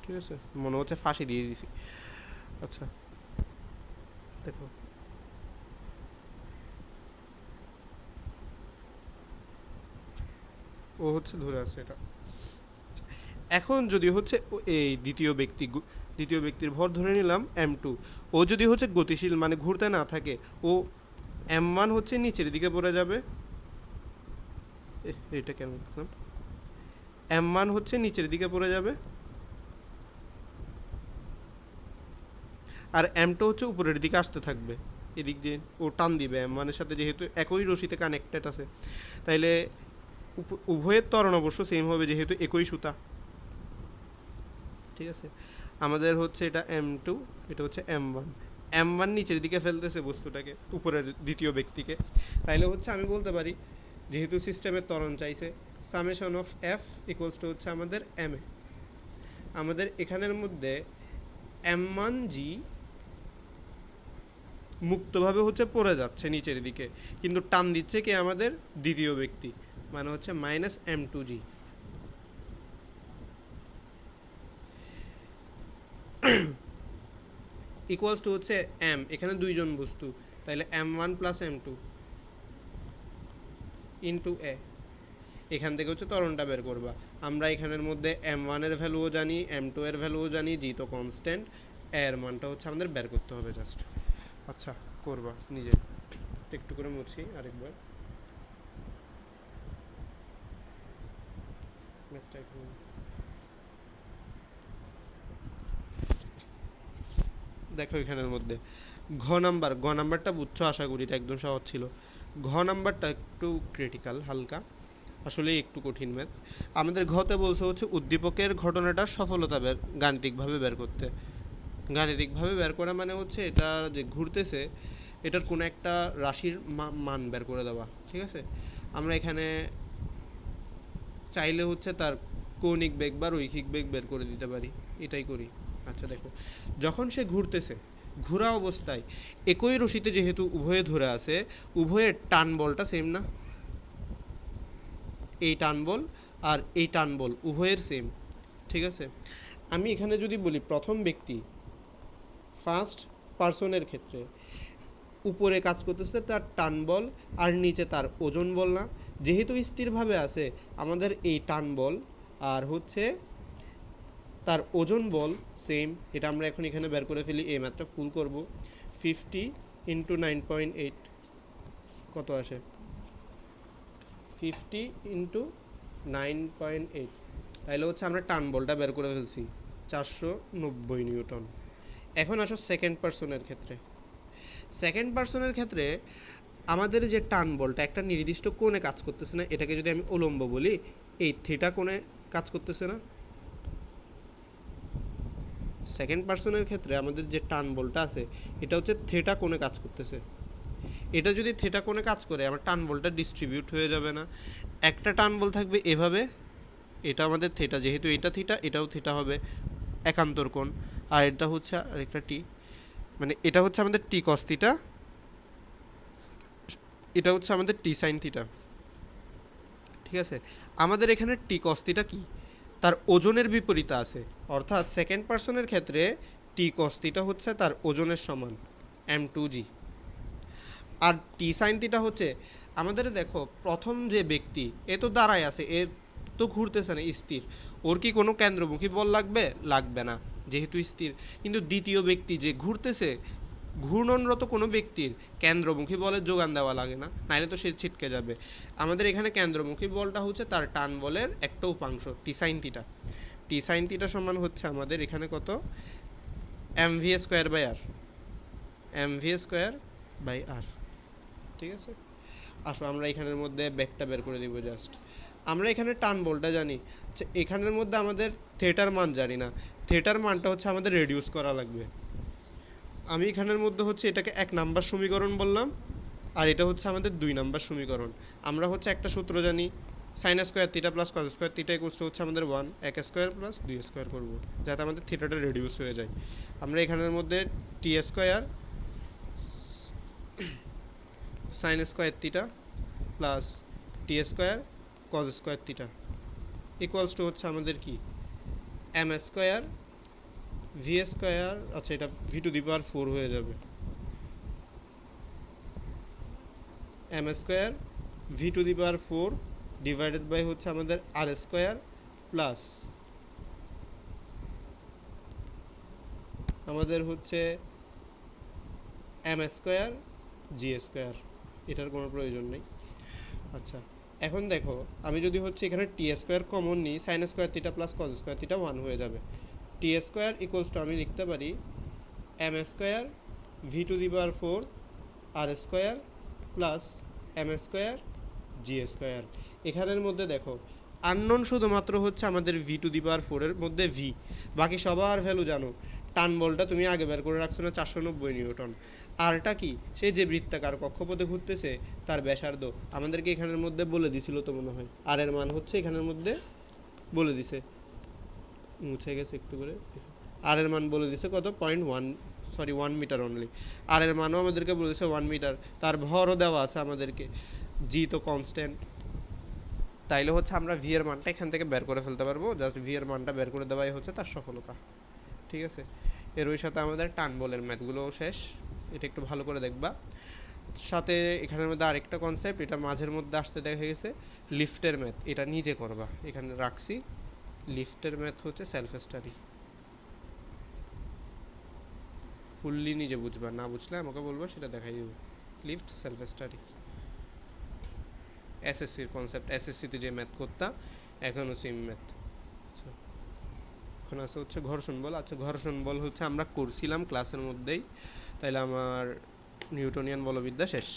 ঠিক আছে? মনে হচ্ছে ফাঁসি দিয়ে দিছি। আচ্ছা দেখো, ও হচ্ছে ধরে আছে এটা। এখন যদি হচ্ছে এই দ্বিতীয় ব্যক্তির ভর ধরে নিলাম m2, ও যদি হচ্ছে গতিশীল মানে ঘুরতে না থাকে, ও m1 হচ্ছে নিচের দিকে পড়ে যাবে। এটা কেন লিখলাম, m1 হচ্ছে নিচের দিকে পড়ে যাবে, আর m2 হচ্ছে উপরের দিকে আসতে থাকবে, এদিক দিয়ে ও টান দিবে m1 এর সাথে, যেহেতু একই রশিতে কানেক্টেড আছে, তাইলে উভয়ের ত্বরণ অবশ্য সেম হবে যেহেতু একই সুতা, ঠিক আছে? আমাদের হচ্ছে এটা m2, এটা হচ্ছে m1 নিচের দিকে ফেলতেছে বস্তুটাকে, উপরের দ্বিতীয় ব্যক্তিকে। তাইলে হচ্ছে আমি বলতে পারি, যেহেতু সিস্টেমের ত্বরণ চাইছে, summation of f equals to হচ্ছে আমাদের ma। আমাদের এখানের মধ্যে m1g মুক্তভাবে হচ্ছে পড়ে যাচ্ছে নিচের দিকে, কিন্তু টান দিচ্ছে কি আমাদের দ্বিতীয় ব্যক্তি, মানে হচ্ছে -m2g। ইকুয়ালস টু হচ্ছে m, এখানে দুইজন বস্তু, তাহলে m1 plus m2 into a। এখান থেকে হচ্ছে ত্বরণটা বের করবা। আমরা এখানের মধ্যে m1 এর ভ্যালুও জানি, m2 এর ভ্যালুও জানি, জি তো কনস্ট্যান্ট, এর মানটা হচ্ছে আমাদের বের করতে হবে জাস্ট। আচ্ছা করবা নিজে, একটু করে মুছি আরেকবার। দেখো এখানের মধ্যে গ নাম্বারটা বুঝছো আশা করি, এটা একদম সহজ ছিল। ঘ নাম্বারটা একটু ক্রিটিক্যাল হালকা, আসলে একটু কঠিন ম্যাথ। আমাদের ঘতে বলছে হচ্ছে উদ্দীপকের ঘটনাটার সফলতা গাণিতিকভাবে বের করতে। গাণিতিকভাবে বের করা মানে হচ্ছে এটা যে ঘুরতেছে, এটার কোনো একটা রাশির মান বের করে দেওয়া, ঠিক আছে। আমরা এখানে চাইলে হচ্ছে তার কৌণিক বেগ বা রৈখিক বেগ বের করে দিতে পারি, এটাই করি। আচ্ছা দেখো, যখন সে ঘুরতেছে, ঘোরা অবস্থায় একই রশিতে যেহেতু উভয়ে ধরে আছে, উভয়ের টান বলটা সেম না? এই টান বল আর এই টান বল উভয়ের সেম, ঠিক আছে। আমি এখানে যদি বলি প্রথম ব্যক্তি, ফার্স্ট পারসনের ক্ষেত্রে উপরে কাজ করতেছে তার টান বল আর নিচে তার ওজন বল না? যেহেতু স্থিরভাবে আছে, আমাদের এই টান বল আর হচ্ছে তার ওজন বল সেম। এটা আমরা এখন এখানে বের করে ফেলি, এই ম্যাথটা ফুল করব। 50 ইন্টু 9.8 কত আসে? 50 ইন্টু 9.8, তাইলে হচ্ছে আমরা টান বলটা বের করে ফেলছি 490 নিউটন। এখন আসো সেকেন্ড পারসনের ক্ষেত্রে। সেকেন্ড পারসনের ক্ষেত্রে আমাদের যে টান বলটা একটা নির্দিষ্ট কোণে কাজ করতেছে না, এটাকে যদি আমি উলম্ব বলি, এই থিটা কোণে কাজ করতেছে না? সেকেন্ড পারসনের ক্ষেত্রে আমাদের যে টান বলটা আছে এটা হচ্ছে থিটা কোণে কাজ করতেছে। এটা যদি থিটা কোণে কাজ করে, আমার টান বলটা ডিস্ট্রিবিউট হয়ে যাবে না? একটা টান বল থাকবে এভাবে, এটা আমাদের থিটা, যেহেতু এটা থিটা এটাও থিটা হবে, একান্তর কোণ। আর এটা হচ্ছে আরেকটা টি, মানে এটা হচ্ছে আমাদের টি কস থিটা, এটা হচ্ছে আমাদের টি সাইন থিটা, ঠিক আছে। আমাদের এখানে টি কস থিটা কি? তার ওজনের বিপরীতে আছে, অর্থাৎ সেকেন্ড পারসনের ক্ষেত্রে টি কস থিটা হচ্ছে তার ওজনের সমান m2g। আর টি সাইন থিটা হচ্ছে আমাদের, দেখো প্রথম যে ব্যক্তি এ তো দাঁড়ায় আছে, এর তো ঘুরতেছে না, স্থির, ওর কি কোনো কেন্দ্রমুখী বল লাগবে? লাগবে না, যেহেতু স্থির। কিন্তু দ্বিতীয় ব্যক্তি যে ঘুরতেছে, ঘূর্ণনরত কোনো ব্যক্তির কেন্দ্রমুখী বলের যোগান দেওয়া লাগে না, নাইলে তো সে ছিটকে যাবে। আমাদের এখানে কেন্দ্রমুখী বলটা হচ্ছে তার টান বলের একটা উপাংশ, T sine theta. T sine theta সমান হচ্ছে আমাদের এখানে কত? mv square by R, mv square by R, ঠিক আছে। আসো আমরা এখানের মধ্যে ব্যাকটা বের করে দিব। জাস্ট আমরা এখানে টান বলটা জানি, আচ্ছা এখানের মধ্যে আমাদের থিটার মান জানি না, থিটার মানটা হচ্ছে আমাদের রেডিউস করা লাগবে। আমি এখানের মধ্যে হচ্ছে এটাকে 1 নাম্বার সমীকরণ বললাম, আর এটা হচ্ছে আমাদের 2 নাম্বার সমীকরণ। আমরা হচ্ছে একটা সূত্র জানি, sign square theta plus cos square theta equals to হচ্ছে আমাদের 1 এক স্কোয়ার প্লাস 2 স্কোয়ার করব, যাতে আমাদের থিটাটা রেডিউস হয়ে যায়। আমরা এখানের মধ্যে T square sine square theta plus T square cos square theta equals to হচ্ছে আমাদের কি? এম স্কোয়ার ভি স্কোয়ার, আচ্ছা এটা ভি টু দি পাওয়ার 4 হয়ে যাবে, M square V to the power 4 divided by হচ্ছে আমাদের আর স্কোয়ার প্লাস আমাদের হচ্ছে এম স্কোয়ার জি স্কোয়ার, এটার কোনো প্রয়োজন নেই। আচ্ছা এখন দেখো, আমি যদি হচ্ছে এখানে টি স্কোয়ার কমন নিই, sign square theta plus cos square theta 1 হয়ে যাবে। টি স্কোয়ার ইকুয়ালস টু আমি লিখতে পারি M square V to the power 4 R square plus M square G square. এখানের মধ্যে দেখো আননোন শুধুমাত্র হচ্ছে আমাদের ভি টু দি পাওয়ার 4-এর মধ্যে ভি, বাকি সবার ভ্যালু জানো। টান বলটা তুমি আগে বের করে রাখছো না, 490 নিউটন। আরটা কি? সেই যে বৃত্তাকার কক্ষপথে ঘুরতেছে তার ব্যাসার্ধ আমাদেরকে এখানের মধ্যে বলে দিছিল তো মনে হয়, আর এর মান হচ্ছে এখানের মধ্যে বলে দিছে, মুছে গেছে একটু করে, আর এর মান বলে দিছে কত? 1 মিটার অনলি। আর এর মানও আমাদেরকে বলে দিছে 1 মিটার, তার ভরও দেওয়া আছে আমাদেরকে, জি তো কনস্ট্যান্ট। তাইলে হচ্ছে আমরা ভি এর মানটা এখান থেকে বের করে ফেলতে পারবো, জাস্ট ভি এর মানটা বের করে দেওয়াই হচ্ছে তার সফলতা, ঠিক আছে। এর ওই সাথে আমাদের টান বলের ম্যাথগুলোও শেষ, এটা একটু ভালো করে দেখবা। সাথে এখানের মধ্যে আরেকটা কনসেপ্ট, এটা মাঝের মধ্যে আসতে দেখা গেছে, লিফটের ম্যাথ, এটা নিজে করবা, এখানে রাখছি। লিফটের ম্যাথ হচ্ছে সেলফ স্টাডি, ফুললি নিজে বুঝবা, না বুঝলে আমাকে বলবা, সেটা দেখাই দেবো। লিফট সেলফ স্টাডি, এসএসসির কনসেপ্ট, এসএসসিতে যে ম্যাথ করতাম এখনও সেম ম্যাথ। এখন আছে হচ্ছে ঘর্ষণ বল। আচ্ছা ঘর্ষণ বল হচ্ছে আমরা করছিলাম ক্লাসের মধ্যেই, তাইলে আমার নিউটনিয়ান বলবিদ্যা শেষ।